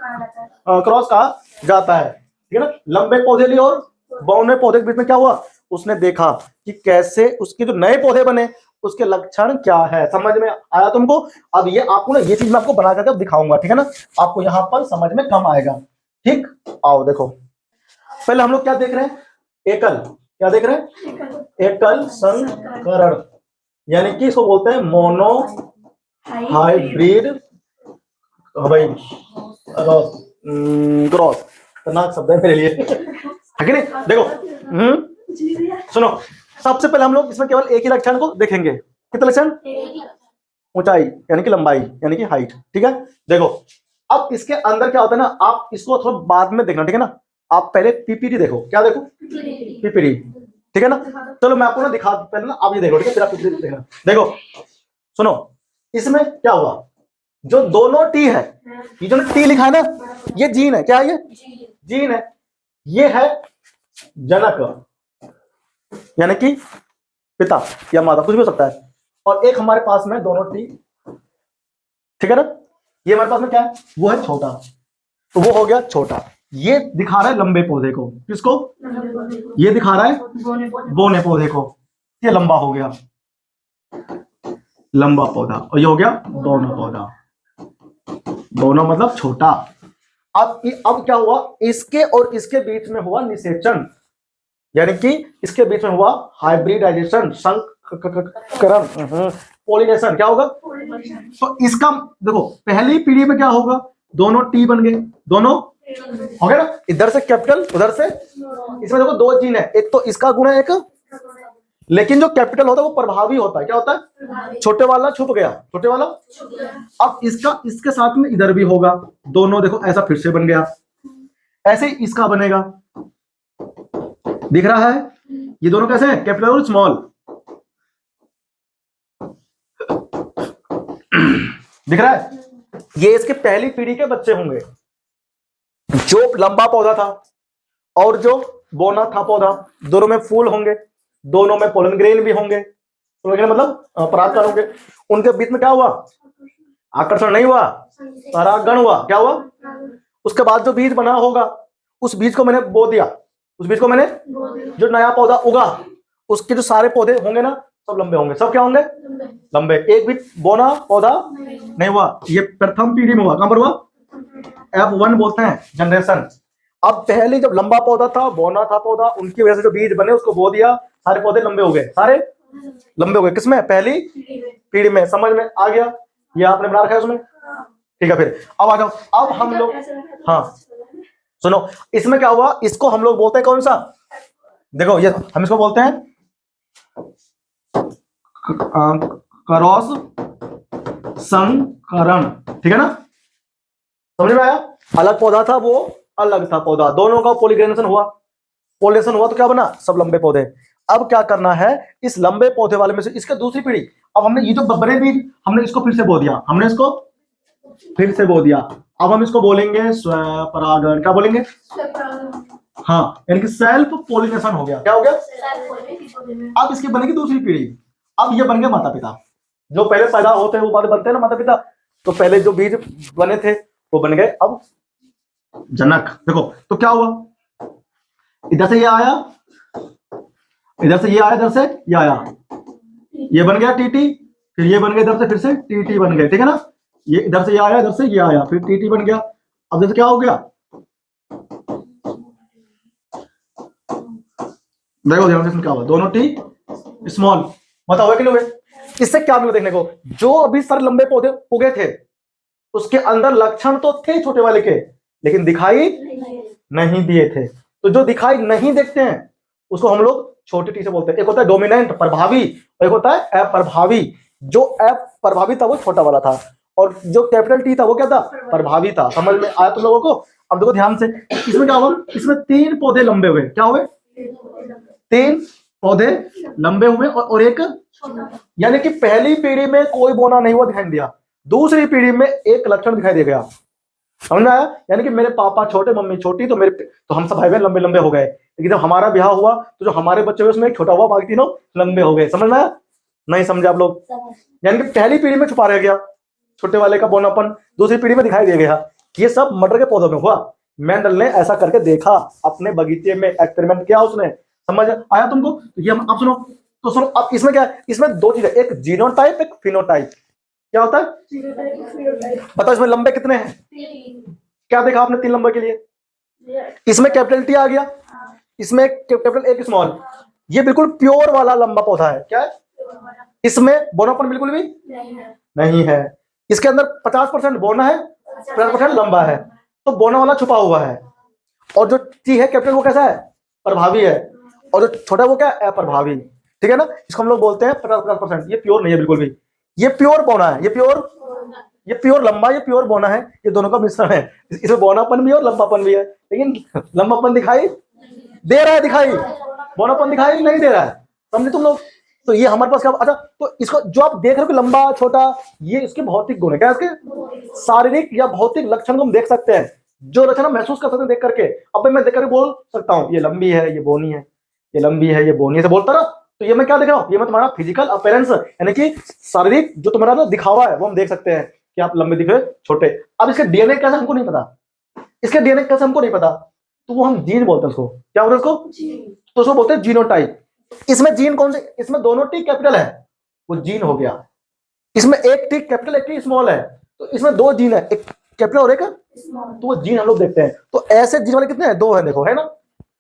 क्रॉस कहा जाता है, ठीक है ना। लंबे पौधे लिए और बौने पौधे के बीच में क्या हुआ, उसने देखा कि कैसे उसके जो नए पौधे बने उसके लक्षण क्या है। समझ में आया तुमको। अब ये आपको ना, ये चीज मैं आपको बना करके दिखाऊंगा, ठीक है ना, आपको यहां पर समझ में कम आएगा। ठीक, आओ देखो, पहले हम लोग क्या देख रहे हैं, एकल। क्या देख रहे हैं, एकल संकरण, यानी कि इसको बोलते हैं मोनो हाइब्रिड भाई क्रॉस। खतरनाक शब्द है मेरे लिए, है कि नहीं। देखो सुनो, सबसे पहले हम लोग इसमें केवल एक ही लक्षण को देखेंगे। कितने लक्षण, ऊंचाई यानी कि लंबाई यानी कि हाइट, ठीक है। देखो अब इसके अंदर क्या होता है ना, आप इसको थोड़ा बाद में देखना, ठीक है ना। आप पहले पीपीटी देखो। क्या देखो, पीपीटी, ठीक है ना। चलो मैं आपको ना दिखा, पहले ना आप ये देखो, ठीक है, फिर आप पीपीटी देखना। देखो सुनो, इसमें क्या हुआ, जो दोनों टी है, ये जो टी लिखा है ना, ये जीन है। क्या है, ये जीन है। ये है जनक यानी कि पिता या माता, कुछ भी हो सकता है। और एक हमारे पास में दोनों टी, ठीक है ना। ये हमारे पास में क्या है, वो है छोटा, तो वो हो गया छोटा। ये दिखा रहा है लंबे पौधे को, किसको, ये दिखा रहा है बोने पौधे को। ये लंबा हो गया, लंबा पौधा, और ये हो गया बौना पौधा। बौना मतलब छोटा। अब क्या हुआ, इसके और इसके बीच में हुआ निषेचन, यानी कि इसके बीच में हुआ हाइब्रिडाइजेशन, संकरण, पोलिनेशन। क्या होगा, तो इसका देखो पहली पीढ़ी में क्या होगा, दोनों टी बन गए, दोनों हो गया ना, इधर से कैपिटल उधर से। इसमें देखो 2 जीन है, एक तो इसका गुण है एक, लेकिन जो कैपिटल होता है वो प्रभावी होता है। क्या होता है, छोटे वाला छुप गया, छोटे वाला। अब इसका इसके साथ में इधर भी होगा, दोनों देखो ऐसा फिर से बन गया। ऐसे ही इसका बनेगा, दिख रहा है, ये दोनों कैसे हैं, कैपिटल और स्मॉल, दिख रहा है। ये इसके पहली पीढ़ी के बच्चे होंगे, जो लंबा पौधा था और जो बोना था पौधा, दोनों में फूल होंगे, दोनों में पोलन ग्रेन भी होंगे, मतलब परागकण होंगे। उनके बीच में क्या हुआ, आकर्षण नहीं हुआ, परागण हुआ। क्या हुआ, उसके बाद जो बीज बना होगा, उस बीज को मैंने बो दिया, उस बीज को मैंने, जो नया पौधा उगा, उसके जो सारे पौधे होंगे ना, सब लंबे होंगे। सब क्या होंगे, लंबे। एक भी बोना पौधा नहीं हुआ। ये प्रथम पीढ़ी में हुआ। कहां पर हुआ, F1 बोलते हैं, जनरेशन। अब पहले जब लंबा पौधा था, बोना था पौधा, उनकी वजह से जो बीज बने उसको बो दिया, सारे पौधे लंबे हो गए, सारे लंबे हो गए। किसमें, पहली पीढ़ी में। समझ में आ गया, ये आपने बना रखा है उसमें, ठीक है। फिर अब आ जाओ, अब हम लोग, हाँ सुनो, इसमें क्या हुआ, इसको हम लोग बोलते हैं कौन सा, देखो ये हम इसको बोलते हैं क्रॉस संकरण, ठीक है ना। समझ में आया, अलग पौधा था वो, अलग था पौधा, दोनों का पोलिनेशन हुआ। पोलिनेशन हुआ तो क्या बना, सब लंबे पौधे। अब क्या करना है, इस लंबे पौधे वाले में से इसका दूसरी पीढ़ी, अब हमने ये जो बड़े बीज, हमने इसको फिर से बो दिया, हमने इसको फिर से बो दिया। अब हम इसको बोलेंगे स्वपरागण। क्या बोलेंगे, हाँ, यानी कि सेल्फ पोलिनेशन हो गया। क्या हो गया, अब इसकी बनेगी दूसरी पीढ़ी। अब ये बन गया माता पिता, जो पहले पैदा होते हैं वो बाद में बनते हैं ना माता पिता, तो पहले जो बीज बने थे वो बन गए अब जनक। देखो तो क्या हुआ, इधर से ये आया, इधर से ये आया, इधर से ये आया, ये बन गया टीटी, फिर ये बन गया इधर से, फिर से टीटी बन गए, ठीक है ना। ये इधर से ये आया, इधर से ये आया, फिर टीटी बन गया। अब जैसे क्या हो गया, देखो ध्यान से इसमें क्या हुआ, दोनों टी स्मॉल, मतलब हुआ कि नहीं हुए। इससे क्या मिला देखने को, जो अभी सर लंबे पौधे उगे थे उसके अंदर लक्षण तो थे छोटे वाले के, लेकिन दिखाई नहीं दिए थे। तो जो दिखाई नहीं देखते हैं उसको हम लोग छोटे टी से बोलते हैं। एक होता है डोमिनेंट प्रभावी, और एक होता है अप्रभावी। जो अप्रभावी था वो छोटा वाला था, और जो कैपिटल टी था वो क्या था, प्रभावी था। समझ में आया तुम लोगों को। अब देखो ध्यान से, इसमें क्या हुआ, इसमें 3 पौधे लंबे हुए, क्या हुए, 3 पौधे लंबे हुए और एक, यानी कि पहली पीढ़ी में कोई बोना नहीं हुआ, ध्यान दिया। दूसरी पीढ़ी में एक लक्षण दिखाई दे गया, समझ में आया। यानी कि मेरे पापा छोटे, मम्मी छोटी, तो हम सब भाई बहन लंबे लंबे हो गए। लेकिन जब हमारा ब्याह हुआ तो जो हमारे बच्चे हुए उसमें एक छोटा हुआ, बाकी तीनों लंबे हो गए। समझ में आया, नहीं समझे आप लोग। यानी कि पहली पीढ़ी में छुपा रह गया छोटे वाले का बोनापन, दूसरी पीढ़ी में दिखाई दे गया। ये सब मटर के पौधों में हुआ। मेंडल ने ऐसा करके देखा, अपने बगीचे में एक्सपेरिमेंट किया उसने। समझ आया तुमको। तो ये आप सुनो, तो सुनो। अब इसमें क्या है, इसमें 2 चीजें, एक जीनोटाइप, एक फिनोटाइप। क्या होता है, बताओ इसमें लंबे कितने हैं, क्या देखा आपने 3 लंबे के लिए। इसमें कैपिटल टी आ गया, इसमें कैपिटल एक स्मॉल। ये बिल्कुल प्योर वाला लंबा पौधा है, क्या है, इसमें बोनापन बिल्कुल भी नहीं है। इसके अंदर 50% बोना है, 50% लंबा है, तो बोना वाला छुपा हुआ है। और जो टी है कैपिटल वो कैसा है, प्रभावी है, और जो छोटा वो क्या है, अप्रभावी। ठीक है ना। इसको हम लोग बोलते हैं 50%। ये प्योर नहीं है बिल्कुल भी, ये प्योर बोना है, ये प्योर लंबा, ये प्योर बोना है, ये दोनों का मिश्रण है। इसमें बोनापन भी और लंबापन भी है, लेकिन लंबापन दिखाई दे रहा है, दिखाई बोनापन दिखाई नहीं दे रहा है। समझे तुम लोग। तो ये हमारे पास क्या, अच्छा तो इसको जो आप देख रहे हो कि लंबा छोटा, ये इसके भौतिक गुण है। क्या इसके शारीरिक या भौतिक लक्षण को हम देख सकते हैं, जो लक्षण हम महसूस कर सकते हैं देख करके। अब मैं देख करके बोल सकता हूँ ये लंबी है, ये बोनी है, ये लंबी है, ये बोनी है, से बोलता ना। तो ये मैं क्या देख रहा हूँ, ये मैं तुम्हारा फिजिकल अपीयरेंस, यानी कि शारीरिक जो तुम्हारा ना दिखावा है वो हम देख सकते हैं कि आप लंबे दिख रहे, छोटे। अब इसके डीएनए कैसे हमको नहीं पता, इसके डीएनए कैसे हमको नहीं पता, तो वो हम जीन बोलते हैं उसको। क्या बोलते हैं उसको, तो उसको बोलते हैं जीनोटाइप। इसमें जीन कौन से, इसमें दोनों टी कैपिटल है, वो जीन हो गया। इसमें एक टी कैपिटल एक टी स्मॉल है, तो इसमें 2 जीन है, एक कैपिटल और एक, तो वो जीन हम लोग देखते हैं। तो ऐसे जीन वाले कितने हैं, 2 है, देखो है ना।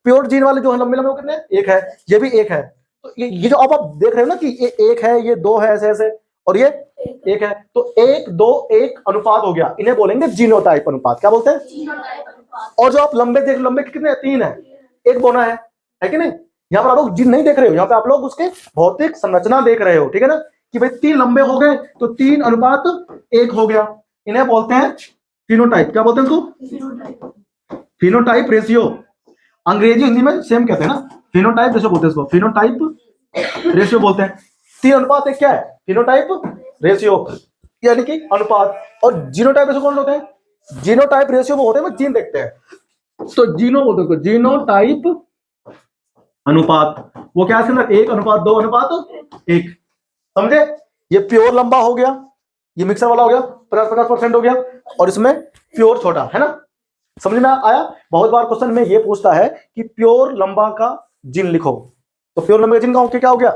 प्योर जीन वाले जो है लंबे लंबे वो कितने हैं, 1 है, ये भी 1 है। तो ये जो अब आप देख रहे हो ना कि ये 1 है, ये 2 है, ऐसे ऐसे, और ये 1 है, तो 1 2 1 अनुपात हो गया। इन्हें बोलेंगे जीनोटाइप अनुपात। क्या बोलते हैं। और जो आप लंबे देख, लंबे कितने, 3 है, 1 बोना है कि नहीं। यहाँ पर आप लोग जीन नहीं देख रहे हो, यहाँ पे आप लोग उसके भौतिक संरचना देख रहे हो। ठीक है ना, कि भाई 3 लंबे हो गए तो 3 अनुपात 1 हो गया। इन्हें बोलते हैं फिनोटाइप। क्या बोलते हैं इसको, फिनोटाइप रेशियो। अंग्रेजी हिंदी में सेम कहते हैं ना, फिनोटाइप रेशियो बोलते हैं इसको, फिनोटाइप रेशियो बोलते हैं। 3 अनुपात 1 क्या है, फिनोटाइप रेशियो, यानी कि अनुपात। और जीनोटाइप रेशियो कौन होते हैं, जीनोटाइप रेशियो वो होते हैं वो जीन देखते हैं, तो जीनो बोलते हैं उसको, जीनोटाइप अनुपात। वो क्या है इसके अंदर, 1 अनुपात 2 अनुपात 1। समझे। ये प्योर लंबा हो गया, ये मिक्सर वाला हो गया, 50% हो गया, और इसमें प्योर छोटा है ना। समझ में आया। बहुत बार क्वेश्चन में ये पूछता है कि प्योर लंबा का जीन लिखो, तो प्योर लंबे का जीन का क्या हो गया,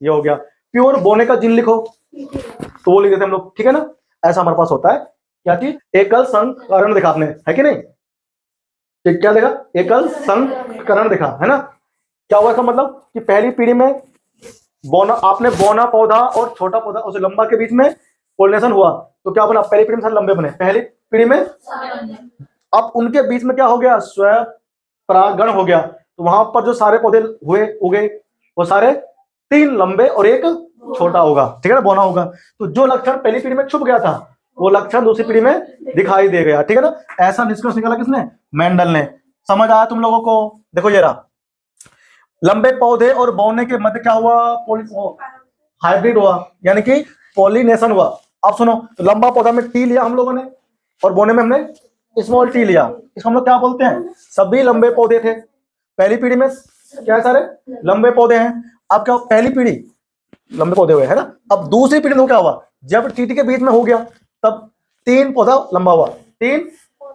ये हो गया। प्योर बोने का जीन लिखो, तो वो लिख देते हम लोग। ठीक है ना। ऐसा हमारे पास होता है। क्या चीज, एकल संकरण देखा आपने, है कि नहीं। क्या देखा, एकल संकरण देखा, है ना। क्या हुआ इसका मतलब कि पहली पीढ़ी में बोना, आपने बोना पौधा और छोटा पौधा उस लंबा के बीच में पोलिनेशन हुआ, तो क्या बना, पहली पीढ़ी में सारे लंबे बने, पहली पीढ़ी में। अब उनके बीच में क्या हो गया, स्वयं परागण हो गया, तो वहां पर जो सारे पौधे हुए उगे वो सारे 3 लंबे और 1 छोटा होगा। ठीक है ना, बोना होगा। तो जो लक्षण पहली पीढ़ी में छुप गया था वो लक्षण दूसरी पीढ़ी में दिखाई दे गया। ठीक है ना। ऐसा निष्कर्ष निकाला किसने, मेंडल ने। समझ आया तुम लोगों को। देखो ये रहा, लंबे पौधे और बोने के मध्य क्या हुआ, हाइब्रिड हुआ, यानी कि पॉलिनेशन हुआ। अब सुनो, तो लंबा पौधा में टी लिया हम लोगों ने, और बोने में हमने स्मॉल टी लिया। इसको हम लोग क्या बोलते हैं, सभी लंबे पौधे थे पहली पीढ़ी में, क्या है, सारे लंबे पौधे हैं। अब क्या, पहली पीढ़ी लंबे पौधे हुए, है ना। अब दूसरी पीढ़ी में क्या हुआ, जब टीटी के बीच में हो गया तब 3 पौधा लंबा हुआ, 3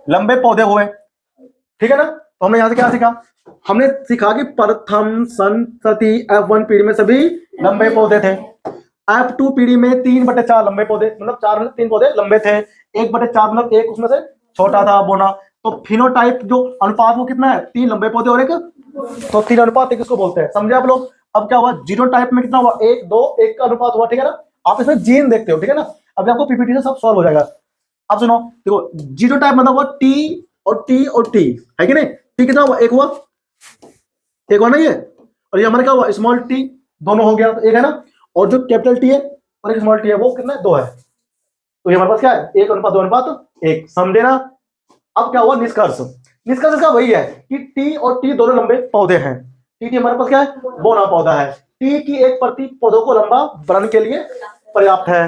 लंबे पौधे हुए, ठीक है ना। तो हमने यहां से क्या सीखा, हमने सीखा कि प्रथम संतति F1 पीढ़ी में सभी लंबे पौधे थे, F2 पीढ़ी में 3/4 लंबे पौधे, मतलब 4 में 3 पौधे लंबे थे, 1/4 मतलब एक उसमें से छोटा था बोना। तो फिनोटाइप जो अनुपात वो कितना है, 3 लंबे पौधे और एक, तो 3:1 किसको बोलते हैं, समझे आप लोग। अब क्या हुआ, जीनोटाइप में कितना हुआ, 1:2:1 का अनुपात हुआ, ठीक है ना। आप इसमें जीन देखते हो, ठीक है ना। अभी आपको पीपीटी से सब सॉल्व हो जाएगा। अब सुनो, देखो जीनोटाइप मतलब हुआ टी और टी और टी, है कि नहीं। टी कितना हुआ, एक हुआ, एक हुआ ना ये, और ये हमारा क्या हुआ, स्मॉल टी, दोनों हो गया, तो एक है ना। और जो कैपिटल टी है और एक स्मॉल टी है वो कितना है, 2 है। तो ये हमारे पास क्या है, 1:2:1, समझे ना। अब क्या हुआ, निष्कर्ष, निष्कर्ष इसका वही है कि टी और टी दोनों लंबे पौधे हैं। टी हमारे पास क्या है, बोना पौधा है। टी की एक प्रति पौधों को लंबा बनाने के लिए पर्याप्त है,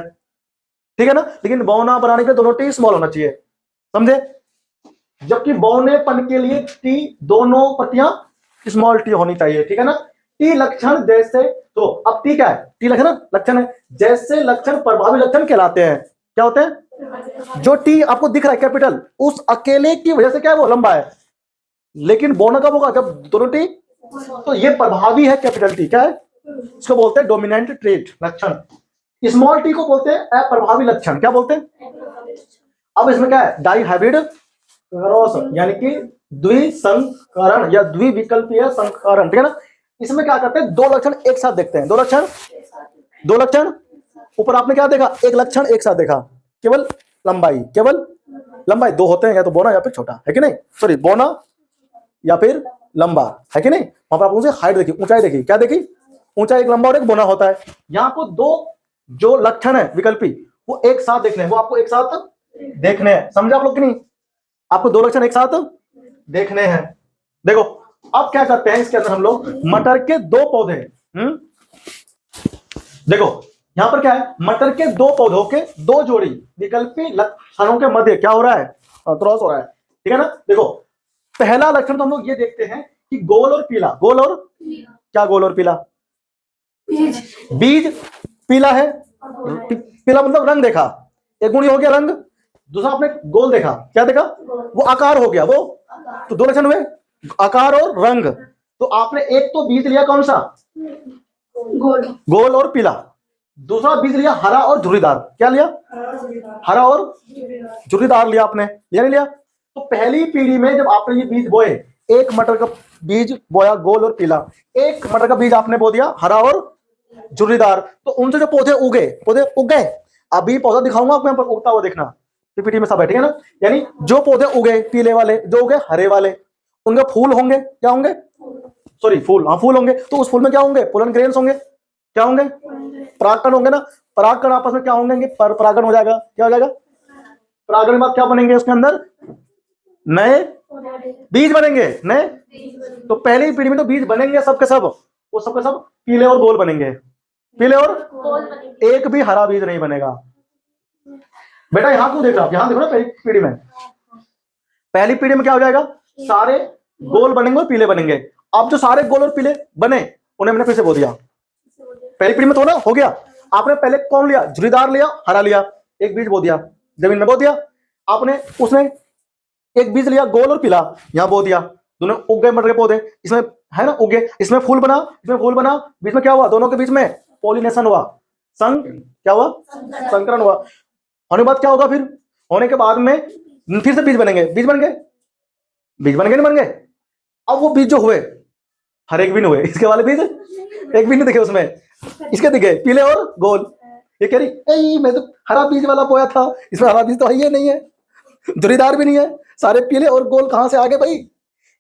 ठीक है ना। लेकिन बौना बनाने के लिए दोनों टी स्मॉल होना चाहिए, समझे। जबकि बौनेपन के लिए टी दोनों प्रतियां स्मॉल टी होनी चाहिए, ठीक है ना। टी लक्षण जैसे, तो अब टी क्या है, टी लक्षण है, जैसे लक्षण प्रभावी लक्षण कहलाते हैं। क्या होते हैं, जो टी आपको दिख रहा है कैपिटल, उस अकेले की वजह से क्या है वो लंबा है। लेकिन बोना कब होगा, जब दोनों टी, तो ये प्रभावी है कैपिटल टी, क्या है, इसको बोलते हैं डोमिनेंट ट्रेट, लक्षण। स्मॉल टी को बोलते हैं अप्रभावी लक्षण, क्या बोलते हैं। अब इसमें क्या है, डाई हाइब्रिड क्रॉस, यानी कि द्विसंकरण या द्विविकल्पीय संकरण, ठीक है ना। इसमें क्या करते हैं, 2 लक्षण एक साथ देखते हैं, 2 लक्षण ऊपर आपने क्या देखा, एक लक्षण एक साथ देखा, केवल लंबाई, केवल लंबाई 2 होते हैं, या तो बोना या फिर छोटा, है कि नहीं, सॉरी बोना या फिर लंबा, है कि नहीं। वहां पर आप उनसे हाइट देखी, ऊंचाई देखी, क्या देखी, ऊंचाई एक लंबा और एक बोना होता है। यहाँ को 2 जो लक्षण है विकल्पी वो एक साथ देखने हैं, वो आपको एक साथ देखने हैं, समझे आप लोग कि नहीं। आपको 2 लक्षण एक साथ देखने हैं। देखो अब क्या करते हैं, इसके अंदर हम लोग मटर के 2 पौधे, देखो यहां पर क्या है, मटर के 2 पौधों के 2 जोड़ी विकल्पी लक्षणों के मध्य क्या हो रहा है, क्रॉस हो रहा है, ठीक है ना। देखो पहला लक्षण तो हम लोग ये देखते हैं कि गोल और पीला, गोल और क्या, गोल और पीला, बीज पीला है, पीला मतलब रंग देखा, एक गुणी हो गया रंग, दूसरा आपने गोल देखा, क्या देखा, वो आकार हो गया, वो तो 2 लक्षण हुए, आकार और रंग। तो आपने एक तो बीज लिया कौन सा, गोल और पीला, दूसरा बीज लिया हरा और झुर्रीदार, क्या लिया, हरा और झुर्रीदार लिया आपने, लिया नहीं लिया। तो पहली पीढ़ी में जब आपने ये बीज बोए, एक मटर का बीज बोया गोल और पीला, एक मटर का बीज आपने बो दिया हरा और झुर्रीदार, तो उनसे जो पौधे उग गए। अभी पौधा दिखाऊंगा आपको, यहाँ पर उगता हुआ देखना, पीपीटी में सब बैठे ना। यानी जो पौधे उगे पीले वाले, जो उगे हरे वाले, उनके फूल होंगे, क्या होंगे, सॉरी फूल, हाँ फूल होंगे। तो उस फूल में क्या होंगे, पोलन ग्रेन्स होंगे, क्या होंगे, परागकण होंगे ना। परागकण आपस में क्या होंगे, परागण हो जाएगा, क्या हो जाएगा, परागण के बाद क्या बनेंगे, उसके अंदर नए बीज बनेंगे, नए। तो पहली पीढ़ी में तो बीज बनेंगे सबके सब, वो सबके सब पीले और गोल बनेंगे, पीले और एक भी हरा बीज नहीं बनेगा। बेटा यहां क्यों देख रहे हो आप, यहां देखो ना, पहली पीढ़ी में क्या हो जाएगा, सारे गोल बनेंगे और पीले बनेंगे। अब जो सारे गोल और पीले बने उन्हें मैंने फिर से बो दिया, पहली पीढ़ी में तो ना हो गया। आपने पहले कौन लिया, झुर्रीदार लिया, हरा लिया, एक बीज बो दिया, जमीन में बो दिया आपने, उसने एक बीज लिया गोल और पीला, यहां बो दिया, दोनों उग गए मटर के पौधे, इसमें है ना उगे, इसमें फूल बना, इसमें फूल बना, बीच में क्या हुआ, दोनों के बीच में पॉलिनेशन हुआ, क्या हुआ, संकरण हुआ। होने के बाद क्या होगा, फिर होने के बाद में फिर से बीज बनेंगे, बीज बन गए, बीज बन गए, नहीं बन गए। अब वो बीज जो हुए हर एक भी नहीं हुए, इसके वाले बीज एक भी नहीं दिखे उसमें, इसके दिखे पीले और गोल। ये कह रही मैं तो हरा बीज वाला बोया था, इसमें हरा बीज तो है ही नहीं है, झुर्रीदार भी नहीं है, सारे पीले और गोल कहां से आ गए भाई।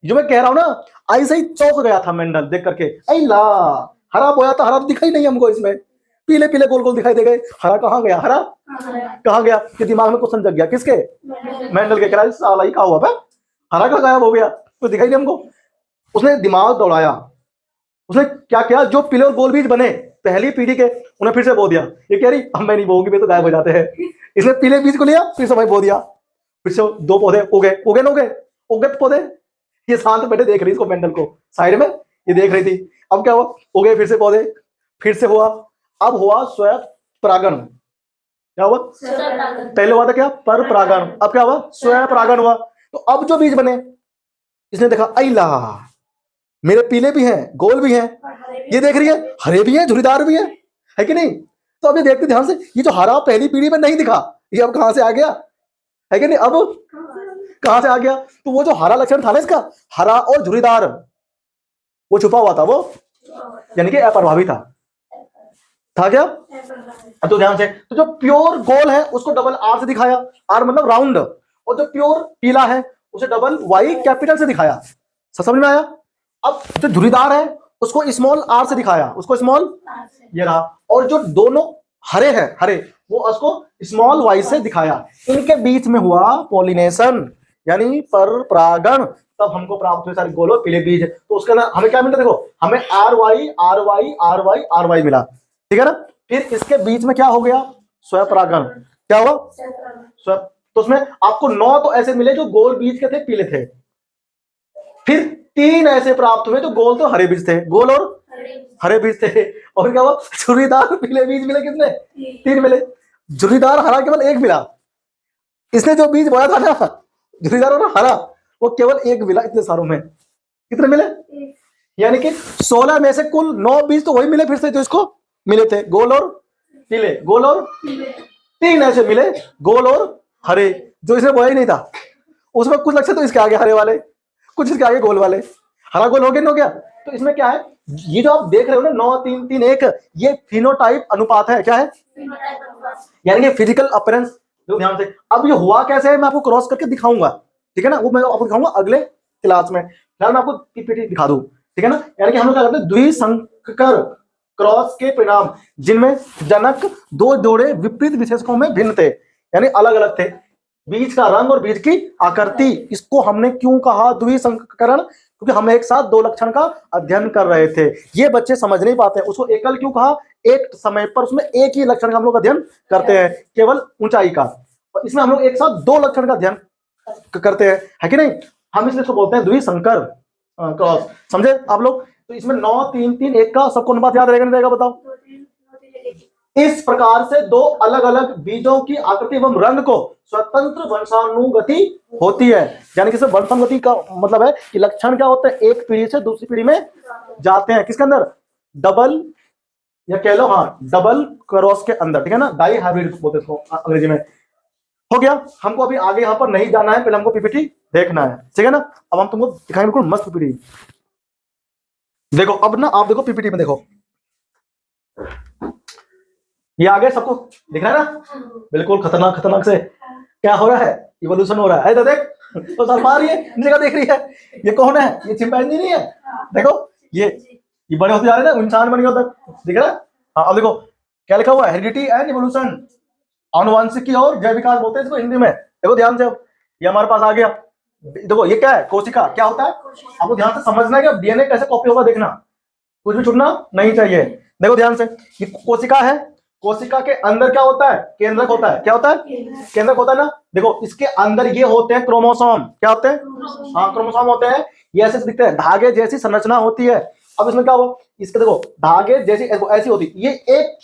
जो मैं कह रहा हूं ना, ऐसे ही चौंक गया था मेंडल देख करके, ऐ ला हरा बोया था, हरा तो दिखाई नहीं हमको, इसमें पीले पीले गोल गोल दिखाई दे गए, हरा कहां गया, हरा कहां गया। कि दिमाग में क्वेश्चन जग गया, किसके, मेंडल के, कह रहा साला ही कहा हुआ है, हरा का गायब हो गया, तो दिखाई नहीं हमको। उसने दिमाग दौड़ाया, उसने क्या किया, जो पीले और गोल बीज बने पहली पीढ़ी के, उन्हें फिर से बो दिया। ये कह रही हम मैं नहीं बोऊंगी, वे तो गायब हो जाते हैं। इसने पीले बीज को लिया, फिर से भाई बो दिया, फिर से 2 पौधे उगे ना उगे पौधे। ये शांत बैठे देख रही इसको, मेंडल को साइड में ये देख रही थी। अब क्या हुआ, उगे फिर से पौधे, फिर से हुआ, अब हुआ स्वयं परागण। क्या हुआ? पहले हुआ था क्या? पर परागण। अब क्या हुआ? स्वयं परागण हुआ। तो अब जो बीज बने, इसने देखा अला मेरे पीले भी हैं, गोल भी हैं, ये देख रही है हरे भी हैं, झुरीदार भी हैं, है कि नहीं? तो अभी देखते ध्यान से, ये जो हरा पहली पीढ़ी में नहीं दिखा, ये अब कहां से आ गया, है कि नहीं? अब कहां से आ गया? तो वो जो हरा लक्षण था ना इसका, हरा और झुरीदार, वो छुपा हुआ था, वो यानी कि अप्रभावी था क्या? तो ध्यान से, तो जो प्योर गोल है उसको डबल आर से दिखाया, आर मतलब राउंड, और जो प्योर पीला है उसे डबल वाई कैपिटल से दिखाया। समझ में आया? अब जो झुरीदार है उसको स्मॉल आर से दिखाया, उसको स्मॉल ये रहा, और जो दोनों हरे हैं, हरे, वो उसको स्मॉल वाई से दिखाया। इनके बीच में हुआ पॉलिनेशन यानी पर परागण, तब हमको प्राप्त हुए सारे गोल और पीले बीज। तो उसके अंदर हमें क्या मिला? देखो, हमें R Y R Y R Y R Y मिला, ठीक है ना? फिर इसके बीच में क्या हो गया? स्वयं परागण। क्या हुआ? स्वयं। तो उसमें आपको 9 तो ऐसे मिले जो गोल बीज के थे, पीले थे। फिर 3 ऐसे प्राप्त हुए जो गोल तो हरे बीज थे, गोल और हरे बीज थे। और क्या हुआ? झुर्रीदार पीले बीज मिले। कितने? 3 मिले। झुर्रीदार हरा केवल 1 मिला। इसने जो बीज बोया था ना, झुर्रीदार और हरा, वो केवल 1 मिला इतने सारों में। कितने मिले? यानी कि 16 में से कुल 9 बीज तो वही मिले फिर से जो इसको मिले थे, गोल और पीले, गोल और 3 ऐसे मिले गोल और हरे, जो इसने बोया ही नहीं था। उसमें कुछ लक्षण तो इसके आगे हरे वाले, कुछ इसके आगे गोल वाले। हरा गोल हो गया, हो गया। तो इसमें क्या है? ये जो आप देख रहे हो ना 9 3 3 1, ये फिनोटाइप अनुपात है। क्या है? यानी कि फिजिकल अपीयरेंस। ध्यान से, अब ये हुआ कैसे है मैं आपको क्रॉस करके दिखाऊंगा, ठीक है ना? वो मैं आपको दिखाऊंगा अगले क्लास में। फिलहाल मैं आपको पीपीटी दिखा दूं, ठीक है ना? यानी कि हम लोग क्या करते हैं, द्विसंकर क्रॉस के परिणाम जिनमें जनक 2 जोड़े विपरीत विशेषकों में भिन्न थे, यानी अलग अलग थे। बीज का रंग और बीज की आकृति, इसको हमने क्यों कहा द्विसंकरण? क्योंकि हम एक साथ 2 लक्षण का अध्ययन कर रहे थे। ये बच्चे समझ नहीं पाते, उसको एकल क्यों कहा? एक समय पर उसमें एक ही लक्षण का हम लोग अध्ययन करते हैं, केवल ऊंचाई का। और इसमें हम लोग एक साथ 2 लक्षण का अध्ययन करते हैं, है कि नहीं? हम इसलिए इसको बोलते हैं द्विसंकर क्रॉस। समझे आप लोग? तो इसमें 9 3 3 1 का सबको अनुपात याद रहेगा नहीं रहेगा? बताओ। इस प्रकार से 2 अलग अलग बीजों की आकृति एवं रंग को स्वतंत्र वंशानुगति होती है। यानी कि वंशानुगति का मतलब है कि लक्षण क्या होता है, एक पीढ़ी से दूसरी पीढ़ी में जाते हैं। किसके अंदर? डबल, या कह लो हाँ डबल क्रॉस के अंदर, ठीक है ना? डाई हाइब्रिड बोलते हैं इसको अंग्रेजी में। हो गया। हमको अभी आगे यहाँ पर नहीं जाना है, पहले हमको पीपीटी देखना है, ठीक है ना? अब हम तुमको दिखाएंगे बिल्कुल मस्त पीपीटी। देखो अब ना, आप देखो पीपीटी में, देखो ये आगे सबको दिख रहा है ना? बिल्कुल खतरनाक खतरनाक से क्या हो रहा है? इवोल्यूशन हो रहा है। तो देख, तो सर पा रही है, जगह देख रही है। ये कौन है? ये चिंपैंजी नहीं है? देखो ये बड़े होते जा रहे हैं ना, इंसान बन गया होता, दिख रहा है? हाँ, अब देखो क्या लिखा हुआ है, हेरिडिटी एंड इवोल्यूशन, आनुवंशिकी और जैव विकास बोलते हैं इसको हिंदी में। देखो ध्यान से, अब ये हमारे पास आ गया। देखो ये क्या है? कोशिका। क्या होता है? आपको ध्यान से समझना है कि अब डीएनए कैसे कॉपी होगा, देखना, कुछ भी छूटना नहीं चाहिए। देखो ध्यान से, ये कोशिका है, कोशिका के अंदर क्या होता है? केंद्रक होता है। क्या होता है? केंद्रक होता है ना। देखो इसके अंदर ये होते हैं क्रोमोसोम। क्या होते हैं? हाँ, क्रोमोसोम होते हैं। ये ऐसे दिखते हैं, धागे जैसी संरचना होती है। अब इसमें क्या हुआ? इसके देखो धागे जैसी ऐसी होती है। ये एक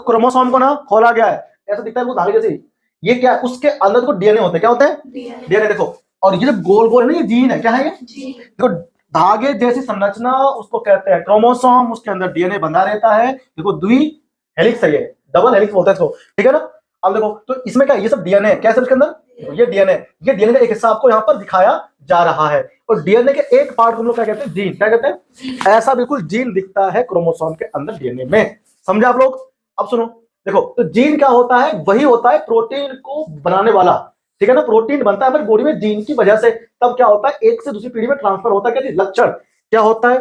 क्रोमोसोम को ना खोला गया है, ऐसा दिखता है वो धागे जैसी। ये क्या है? उसके अंदर देखो डीएनए होते हैं। क्या होते हैं? डीएनए। देखो, और ये जो गोल गोल है ना, ये जीन है। क्या है ये? देखो धागे जैसी संरचना उसको कहते हैं क्रोमोसोम, उसके अंदर डीएनए बंधा रहता है। देखो द्वि हेलिक्स है, ये डबल हेलिक्स बोलते हैं इसको, ठीक है ना? अब देखो तो इसमें क्या, ये सब डीएनए क्या है इसके अंदर? ये डीएनए का एक हिस्सा आपको यहाँ पर दिखाया जा रहा है। और डीएनए के एक पार्ट हम लोग क्या कहते हैं? जीन। क्या कहते हैं? ऐसा बिल्कुल जीन दिखता है क्रोमोसोम के अंदर डीएनए में। समझे आप लोग? अब सुनो, देखो तो जीन क्या होता है? वही होता है प्रोटीन को बनाने वाला, ठीक है ना? प्रोटीन बनता है हमारी बॉडी में जीन की वजह से। तब क्या होता है? एक से दूसरी पीढ़ी में ट्रांसफर होता है। क्या लक्षण क्या होता है?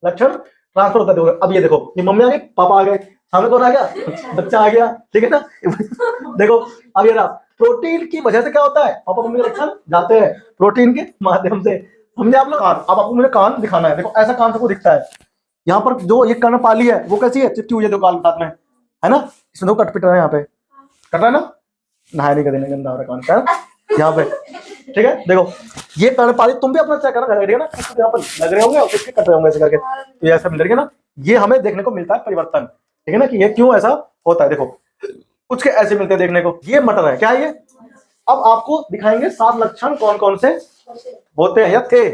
लक्षण ट्रांसफर होता है। अब ये देखो, ये मम्मी आ गई, पापा आ गए, सामने कौन आ गया? बच्चा आ गया, ठीक है ना? देखो अब ये रहा, प्रोटीन की वजह से क्या होता है? पापा मम्मी के लक्षण जाते हैं प्रोटीन के माध्यम से। समझे आप लोग? अब आपको मुझे कान दिखाना है। देखो ऐसा कान सबको दिखता है। यहाँ पर जो ये कर्णपाली है वो कैसी है? चिपकी हुई है, जो कान साथ में है ना, इसमें तो कट पिट रहा है, यहाँ पे कट रहा है ना, नहाए नहीं कर देने, गंदा हो रहा कान का यहाँ पे, ठीक है? देखो ये कर्णपाली, तुम भी अपना चेक करना, ठीक है ना? यहाँ पर लग रहे होंगे और किसके कट रहे होंगे ऐसे करके, तो ऐसा मिल रही है ना। ये हमें देखने को मिलता है परिवर्तन। ठीक है ना, कि ये क्यों ऐसा होता है। देखो कुछ के ऐसे मिलते हैं देखने को। ये मटर है, क्या है ये? अब आपको दिखाएंगे 7 लक्षण कौन कौन से होते हैं या थे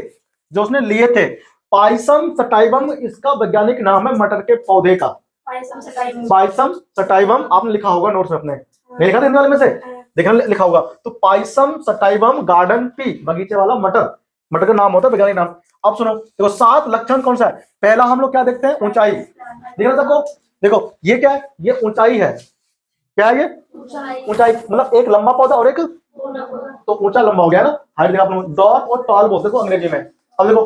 जो उसने लिए थे। पाइसम सटाइवम इसका वैज्ञानिक नाम है मटर के पौधे का। पाइसम सटाइवम आपने लिखा होगा नोट्स में अपने, नहीं लिखा था हिंदी वाले में से? देखना लिखा होगा। तो पाइसम सटाइवम गार्डन पी, बगीचे वाला मटर, मटर का नाम होता है वैज्ञानिक नाम। अब सुनो, देखो 7 लक्षण कौन सा है। पहला हम लोग क्या देखते हैं? ऊंचाई। देखो सबको, देखो ये क्या है? ये ऊंचाई है। क्या है ये? ऊंचाई। मतलब एक लंबा पौधा और एक तो ऊंचा लंबा हो गया ना, हाइट। देखा आपने, डॉट और टॉल बोलते हैं अंग्रेजी में। अब देखो,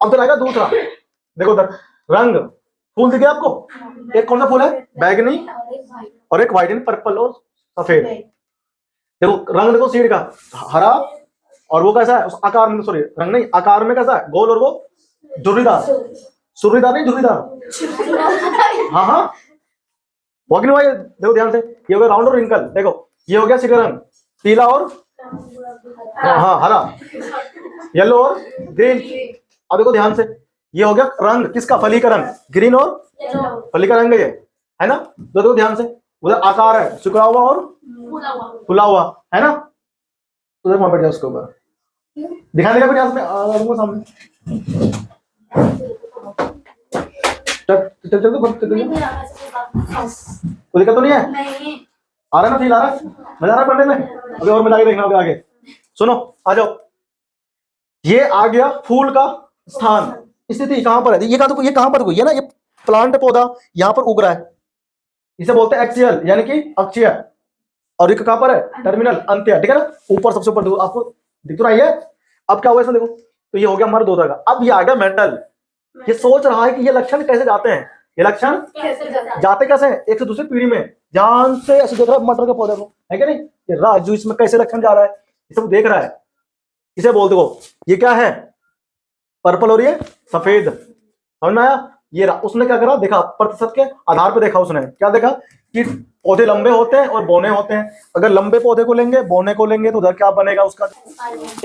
अब तो रहेगा दूसरा। देखो उधर रंग, फूल दिखे आपको? एक कौन सा फूल है? बैगनी और एक व्हाइट, पर्पल और सफेद। देखो रंग, देखो सीड का हरा, और वो कैसा है उस आकार में, सॉरी रंग नहीं, आकार में कैसा है? गोल, और वो झुर्रीदार। सुर्रीदार नहीं, झुर्रीदार। हाँ हाँ, वॉकिंग भाई देखो ध्यान से, ये हो गया राउंड और रिंकल। देखो ये हो गया सिर रंग, पीला और हाँ हरा, येलो और ग्रीन। अब देखो ध्यान से, ये हो गया रंग किसका? फली का रंग, ग्रीन और फली का रंग ये है ना। तो देखो ध्यान से, उधर आकार है सिकुड़ा हुआ और फुला हुआ, है ना। तो देखो वहां बैठ जाओ उसके ऊपर, दिखा देगा फिर में सामने। चल चल कोई दिक्कत तो नहीं है? आ रहा है ना, फील आ रहा है? मजा आ रहा है पढ़ने में? अभी और मिला के देखना होगा आगे। सुनो आ जाओ, ये आ गया फूल का स्थान, स्थिति कहां पर है? ये कहां पर हुई है ना, ये प्लांट पौधा यहाँ पर उग रहा है, इसे बोलते हैं एक्सियल यानी कि अक्षीय। और ये कहां पर है? टर्मिनल, अंत्य, ठीक है ना। ऊपर सबसे ऊपर आपको दिख तो रही है। अब क्या हुआ इसमें देखो, तो ये हो गया मर्द होता है। अब ये आ गया मेंटल, ये सोच रहा है कि ये लक्षण कैसे जाते हैं, ये लक्षण जाते कैसे हैं एक से दूसरी पीढ़ी में। ध्यान से ऐसे देख रहा है मटर के पौधे को, है क्या नहीं? ये राजू इसमें कैसे लक्षण जा रहा है, ये सब देख रहा है। इसे बोलते हो, ये क्या है? पर्पल और ये सफेद, समझ में आया? ये उसने क्या करा, देखा प्रतिशत के आधार पर देखा। उसने क्या देखा कि पौधे लंबे होते हैं और बोने होते हैं। अगर लंबे पौधे को लेंगे, बोने को लेंगे, तो उधर क्या बनेगा उसका?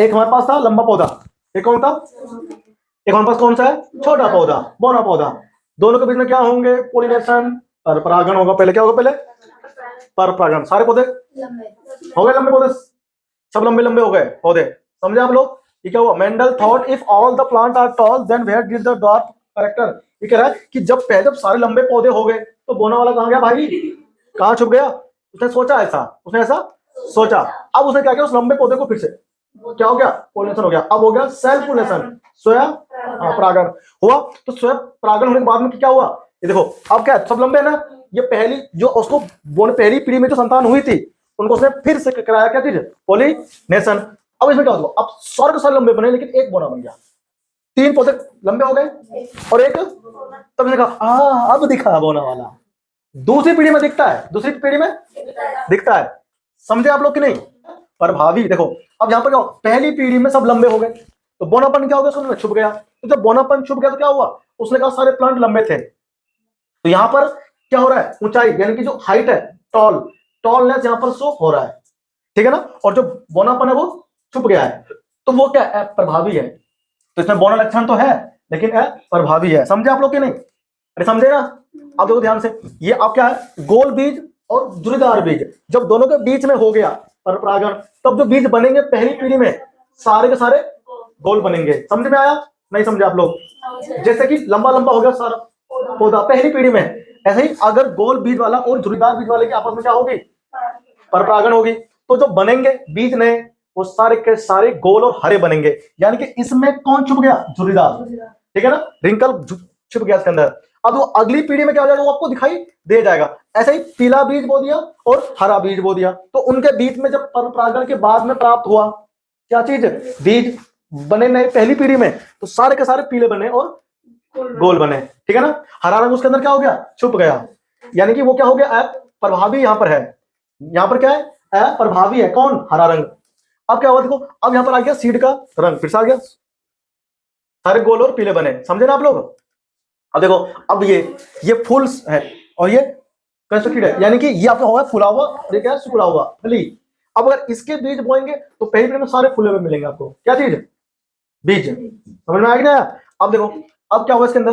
एक हमारे पास था लंबा पौधा, एक कौन था? एक हमारे पास कौन सा है? छोटा पौधा, बोना पौधा। दोनों के बीच में क्या होंगे? पोलिनेशन, परपरागण होगा। पहले क्या होगा? पहले परपरागण। सारे पौधे हो गए लंबे पौधे, सब लंबे लंबे हो गए पौधे। समझे आप लोग? ये क्या हुआ? Mendel thought if all the plant are tall then where did the dot character. ये कह रहा है कि जब सारे लंबे पौधे हो गए तो बोना वाला कहां गया भाई? कहां छुप गया? उसने सोचा ऐसा, उसने ऐसा सोचा। अब उसने क्या किया? उस लंबे पौधे को फिर से क्या हो गया? पोलिनेशन हो गया। अब हो गया सेल्फ पोलिनेशन, स्वयं परागण हुआ। तो स्वयं परागण होने के बाद में क्या हुआ? ये देखो अब क्या है? सब लंबे है ना। ये पहली जो उसको पहली पीढ़ी में जो संतान हुई थी, उनको उसने फिर से कराया क्या चीज? पोलिनेशन। अब इसमें क्या हुआ? अब स्वर्ग सारे लंबे बने, लेकिन एक बोना बन गया। 3 पौधे लंबे हो गए और एक, तब मैंने कहा अब दिखा बोना वाला। दूसरी पीढ़ी में दिखता है, दूसरी पीढ़ी में दिखता है। समझे आप लोग कि नहीं? प्रभावी। देखो अब यहाँ पर क्या, पहली पीढ़ी में सब लंबे हो गए, तो बोनापन क्या हो गया? उसमें छुप गया। तो जब बोनापन छुप गया तो क्या हुआ? उसने कहा सारे प्लांट लंबे थे। तो यहाँ पर क्या हो रहा है? ऊंचाई यानी कि जो हाइट है, टॉलनेस यहाँ पर शो हो रहा है, ठीक है ना। और जो बोनापन है वो छुप गया है, तो वो क्या है? प्रभावी है। तो इसमें बोना लक्षण तो है, लेकिन प्रभावी है। समझे आप लोग कि नहीं? अरे समझे ना? अब देखो ध्यान से, ये अब क्या है? गोल बीज और झुर्रीदार बीज, जब दोनों के बीच में हो गया परपरागण, तब जो बीज बनेंगे पहली पीढ़ी में, सारे के सारे गोल बनेंगे। समझ में आया? नहीं समझे आप लोग? जैसे कि लंबा लंबा हो गया सारा पौधा पहली पीढ़ी में, ऐसे ही अगर गोल बीज वाला और झुर्रीदार बीज वाले की आपस में क्या होगी? परपरागण होगी। तो जो बनेंगे बीज नए, वो सारे के सारे गोल और हरे बनेंगे। यानी कि इसमें कौन छुप गया? झुर्रीदार, ठीक है ना। रिंकल छुप गया इसके अंदर। अब वो अगली पीढ़ी में क्या हो जाएगा? वो आपको दिखाई दे जाएगा। ऐसे ही पीला बीज बो दिया और हरा बीज बो दिया, तो उनके बीच में जब परपरागण के बाद में प्राप्त हुआ क्या चीज? बीज बने नए पहली पीढ़ी में, तो सारे के सारे पीले बने और गोल बने, ठीक है ना। हरा रंग उसके अंदर क्या हो गया? छुप गया। यानी कि वो क्या हो गया? प्रभावी यहां पर है। यहां पर क्या है? प्रभावी है। कौन? हरा रंग। अब क्या हुआ देखो, अब यहां पर आ गया सीड का रंग, फिर से आ गया, सारे गोल और पीले बने। समझे ना आप लोग? अब देखो, अब ये फूल है और ये कंस्ट्रक्टेड है, यानी कि ये आपका होगा फूला हुआ और ये क्या है? सिकुड़ा हुआ फली। अब अगर इसके बीज बोएंगे तो पहली पीढ़ी में सारे फूले हुए मिलेंगे आपको। क्या चीज? बीज। समझ में आ गया? अब देखो अब क्या हुआ इसके अंदर?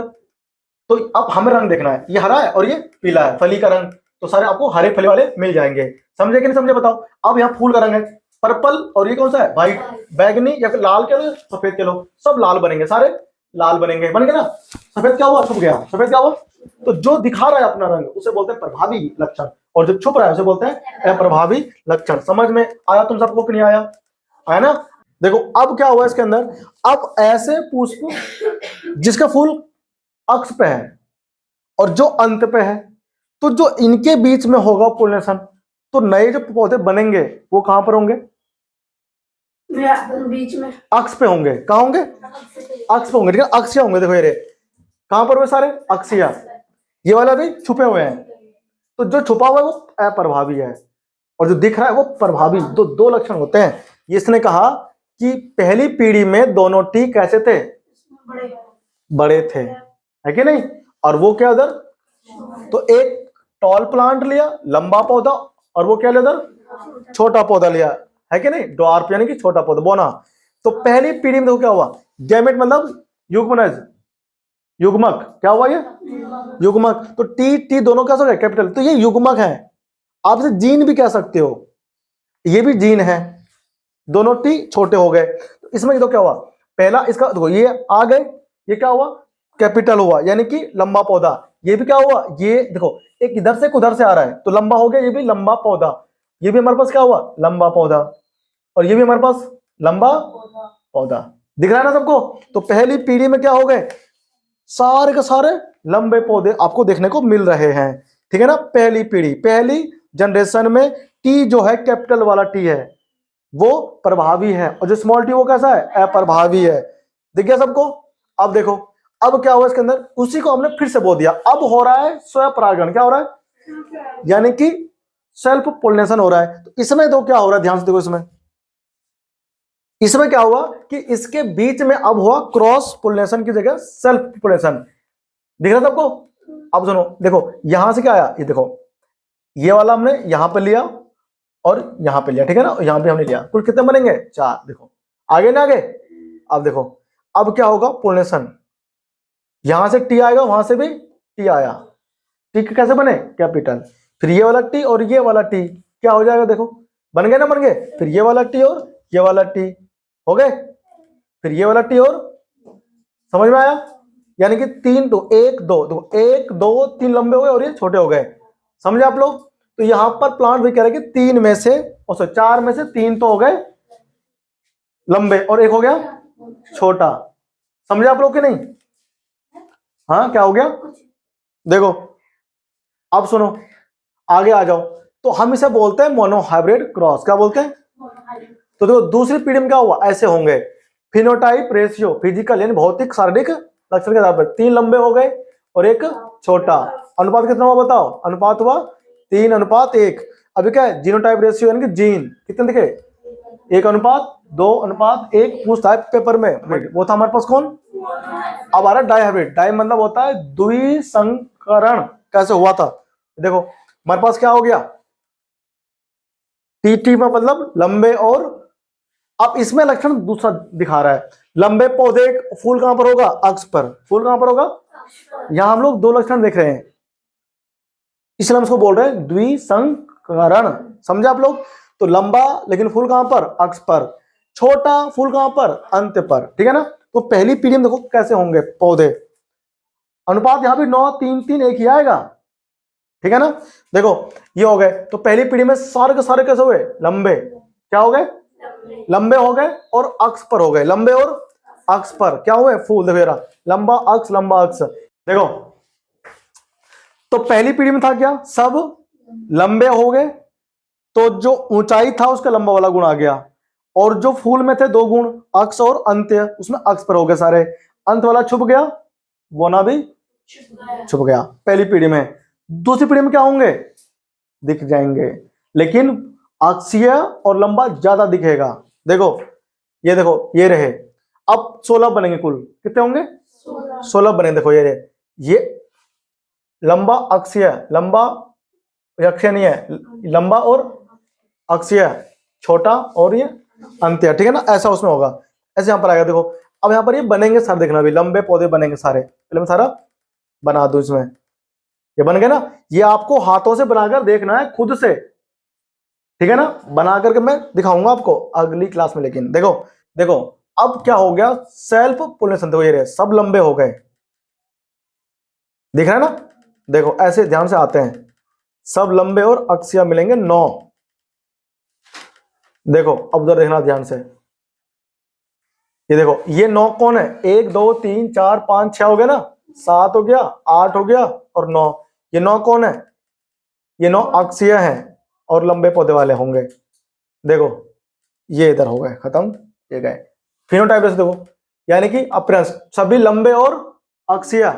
तो अब हमें रंग देखना है, ये हरा है और ये पीला है, फली का रंग, तो सारे आपको हरे फली वाले मिल जाएंगे। समझे कि नहीं समझे बताओ। अब यहाँ फूल का रंग है पर्पल, और ये कौन सा है, व्हाइट, बैगनी, या फिर लाल कह लो, सफेद कह लो, सब लाल बनेंगे, सारे लाल बनेंगे, बन गए ना। सफेद क्या हुआ, छुप गया, सफेद क्या हुआ, तो जो दिखा रहा है अपना रंग उसे बोलते हैं प्रभावी लक्षण, और जो छुप रहा है उसे बोलते हैं अप्रभावी लक्षण। समझ में आया तुम सबको कि नहीं आया, आया ना। देखो अब क्या हुआ इसके अंदर, अब ऐसे पुष्प जिसका फूल अक्ष पे है और जो अंत पे है, तो जो इनके बीच में होगा पोलिनेशन, तो नए जो पौधे बनेंगे वो कहां पर होंगे, बीच में, अक्ष पे होंगे। कहां होंगे, अक्ष पे होंगे, ठीक है, अक्षिया होंगे। देखो ये रे कहां पर हुए सारे, अक्षिया, ये वाला भी छुपे हुए हैं। तो जो छुपा हुआ है वो अप्रभावी है, और जो दिख रहा है वो प्रभावी। दो लक्षण होते हैं। इसने कहा कि पहली पीढ़ी में दोनों टी कैसे थे, बड़े थे, है कि नहीं, और वो क्या उधर, तो एक टॉल प्लांट लिया लंबा पौधा, और वो क्या लिया उधर, छोटा पौधा लिया, है कि नहीं, ड्वार्फ यानी कि छोटा पौधा बोना। तो पहली पीढ़ी में देखो क्या हुआ, गैमेट मतलब युग्मनज, युग्मक, क्या हुआ ये, युग्मक। तो टी टी दोनों क्या हो गए कैपिटल, तो ये युग्मक है। आप इसे जीन भी कह सकते हो, ये भी जीन है, दोनों टी छोटे हो गए। तो इसमें तो क्या हुआ, पहला इसका देखो ये आ गए, ये क्या हुआ, कैपिटल हुआ यानी कि लंबा पौधा। ये भी क्या हुआ, ये देखो एक इधर से उधर से आ रहा है तो लंबा हो गया, ये भी लंबा पौधा, ये भी हमारे पास क्या हुआ, लंबा पौधा, और ये भी हमारे पास लंबा पौधा। दिख रहा है ना सबको। तो पहली पीढ़ी में क्या हो गए, सारे के सारे लंबे पौधे आपको देखने को मिल रहे हैं, ठीक है ना। पहली पीढ़ी, पहली जनरेशन में टी जो है कैपिटल वाला टी है वो प्रभावी है, और जो स्मॉल टी वो कैसा है, अप्रभावी है। दिख गया सबको। अब देखो अब क्या हुआ इसके अंदर, उसी को हमने फिर से बोल दिया, अब हो रहा है स्वपरागण। क्या हो रहा है, यानी कि सेल्फ पोलिनेशन हो रहा है। तो इसमें तो क्या हो रहा है, ध्यान से देखो, इसमें क्या हुआ कि इसके बीच में अब हुआ क्रॉस पोलिनेशन की जगह सेल्फ पोलिनेशन। दिख रहा सबको। अब सुनो, देखो यहां से क्या आया, ये देखो ये वाला हमने यहां पर लिया और यहां पे लिया, ठीक है ना, यहां पे हमने लिया, कुल कितने बनेंगे, 4। देखो आगे ना आगे। अब देखो अब क्या होगा, पोलिनेशन, यहां से टी आएगा, वहां से भी टी आया, टी कैसे बने, कैपिटल, फिर ये वाला टी और ये वाला टी क्या हो जाएगा, देखो बन गए ना, बन गए, फिर ये वाला टी और ये वाला टी हो गए, फिर ये वाला टी, और समझ में आया, यानी कि 3 तो 1 2 तो 1 2 3 लंबे हो गए और ये छोटे हो गए। समझे आप लोग। तो यहां पर प्लांट भी कह रहे कि 3 में से, 4 में से 3 तो हो गए लंबे और 1 हो गया छोटा। समझे आप लोग कि नहीं, हाँ क्या हो गया। देखो अब सुनो, आगे आ जाओ। तो हम इसे बोलते हैं मोनोहाइब्रिड क्रॉस। क्या बोलते हैं, तो देखो दूसरी पीढ़ी में क्या हुआ, ऐसे होंगे, फिनोटाइप रेशियो, फिजिकल यानी भौतिक शारीरिक लक्षण के आधार पर 3 लंबे हो गए और 1 छोटा। अनुपात कितना हुआ बताओ, अनुपात हुआ 3:1। अभी क्या है, जीनोटाइप रेशियो यानी कि जीन कितने दिखे, 1:2:1 पूछता है पेपर में, वो था हमारे पास कौन। अब आ रहा है डाइहाइब्रिड, डाई मतलब होता है द्विसंकरण, कैसे हुआ था, देखो हमारे पास क्या हो गया, टी में मतलब लंबे, और अब इसमें लक्षण दूसरा दिखा रहा है, लंबे पौधे, फूल कहां पर होगा, अक्ष पर, फूल कहां पर होगा, यहां हम लोग 2 लक्षण देख रहे हैं, इसलिए हम इसको बोल रहे हैं द्विसंकरण। समझे आप लोग। तो लंबा लेकिन फूल कहां पर, अक्ष पर, छोटा फूल कहां पर, अंत पर, ठीक है ना। तो पहली पीढ़ी में देखो कैसे होंगे पौधे, अनुपात यहां भी 9:3:1 ही आएगा, ठीक है ना। देखो ये हो गए, तो पहली पीढ़ी में सारे के सारे कैसे हुए, लंबे, क्या हो गए, लंबे हो गए, और अक्ष पर हो गए, लंबे और अक्ष पर क्या हुए, फूल देखो, लंबा अक्ष लंबा अक्ष। देखो तो पहली पीढ़ी में था क्या, सब लंबे हो गए, तो जो ऊंचाई था उसका लंबा वाला गुण आ गया, और जो फूल में थे 2 गुण, अक्ष और अंत्य, उसमें अक्ष पर हो गए सारे, अंत वाला छुप गया, बोना भी छुप गया पहली पीढ़ी में। दूसरी पीढ़ी में क्या होंगे, दिख जाएंगे, लेकिन अक्षीय और लंबा ज्यादा दिखेगा। देखो ये रहे, अब 16 बनेंगे, कुल कितने होंगे, 16 बने। देखो ये रहे, ये लंबा अक्षीय, लंबा अक्षीय नहीं है, लंबा और अक्षीय छोटा, और ये अंत्य, ठीक है ना, ऐसा उसमें होगा, ऐसे यहां पर आएगा। देखो अब यहां पर ये बनेंगे सारे, देखना भी लंबे पौधे बनेंगे सारे, पहले में सारा बना दूं इसमें, ये बन गया ना। ये आपको हाथों से बनाकर देखना है खुद से, ठीक है ना, बना करके मैं दिखाऊंगा आपको अगली क्लास में। लेकिन देखो देखो अब क्या हो गया, सेल्फ पोलिनेशन, देखो ये रहे सब लंबे हो गए, दिख रहा है ना। देखो ऐसे ध्यान से आते हैं, सब लंबे और अक्षीय मिलेंगे 9। देखो अब उधर देखना ध्यान से, ये देखो ये 9 कौन है, 1 2 3 4 5 6 हो गया ना, 7 हो गया, 8 हो गया और 9। ये 9 कौन है, ये 9 अक्षीय हैं और लंबे पौधे वाले होंगे। देखो ये इधर हो गए खत्म, ये गए। फिनोटाइप से देखो, यानी कि अपरेंस सभी लंबे और अक्षीय,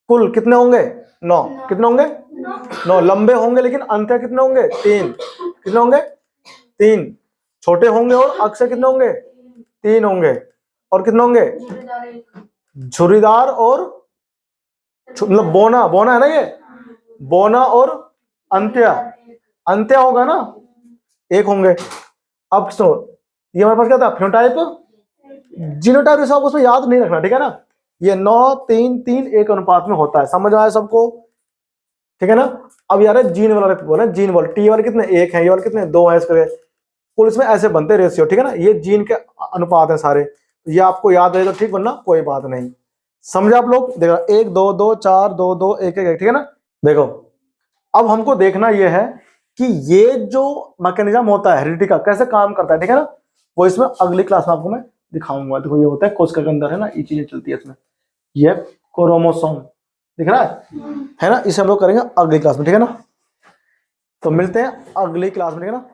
कुल कितने होंगे 9, कितने होंगे 9 लंबे होंगे, लेकिन अंत्य कितने होंगे 3, कितने होंगे 3, छोटे होंगे और अक्षय कितने होंगे 3 होंगे, और कितने होंगे झुर्रीदार और मतलब बोना, बोना है ना, ये बोना और अंत्य, अंत्य होगा ना 1 होंगे। अब सुनो ये हमारे पास क्या था, फिनोटाइप जीनोटाइप, ये सब उसमें याद नहीं रखना, ठीक है ना। ये 9 3 3 1 अनुपात में होता है, समझ में आया सबको, ठीक है ना। अब यार जीन वाला बोला, जीन वाले टी वाले कितने 1 है, ये वाले कितने 2 है, इसके कुल इसमें ऐसे बनते रेशियो, ठीक है ना। ये जीन के अनुपात है सारे, ये आपको याद रहे तो ठीक, वरना कोई बात नहीं। समझे आप लोग, देखो 1 2 2 4 2 2 1 1 ठीक है ना। देखो अब हमको देखना यह है कि ये जो मैकेनिज्म होता है हेरिडिटी का कैसे काम करता है, ठीक है ना, वो इसमें अगली क्लास में आपको मैं दिखाऊंगा। देखो ये होता है कोशिका के अंदर है ना, ये चीजें चलती है इसमें, ये क्रोमोसोम दिख रहा है ना, इसे हम लोग करेंगे अगली क्लास में, ठीक है ना। तो मिलते हैं अगली क्लास में, ठीक है ना।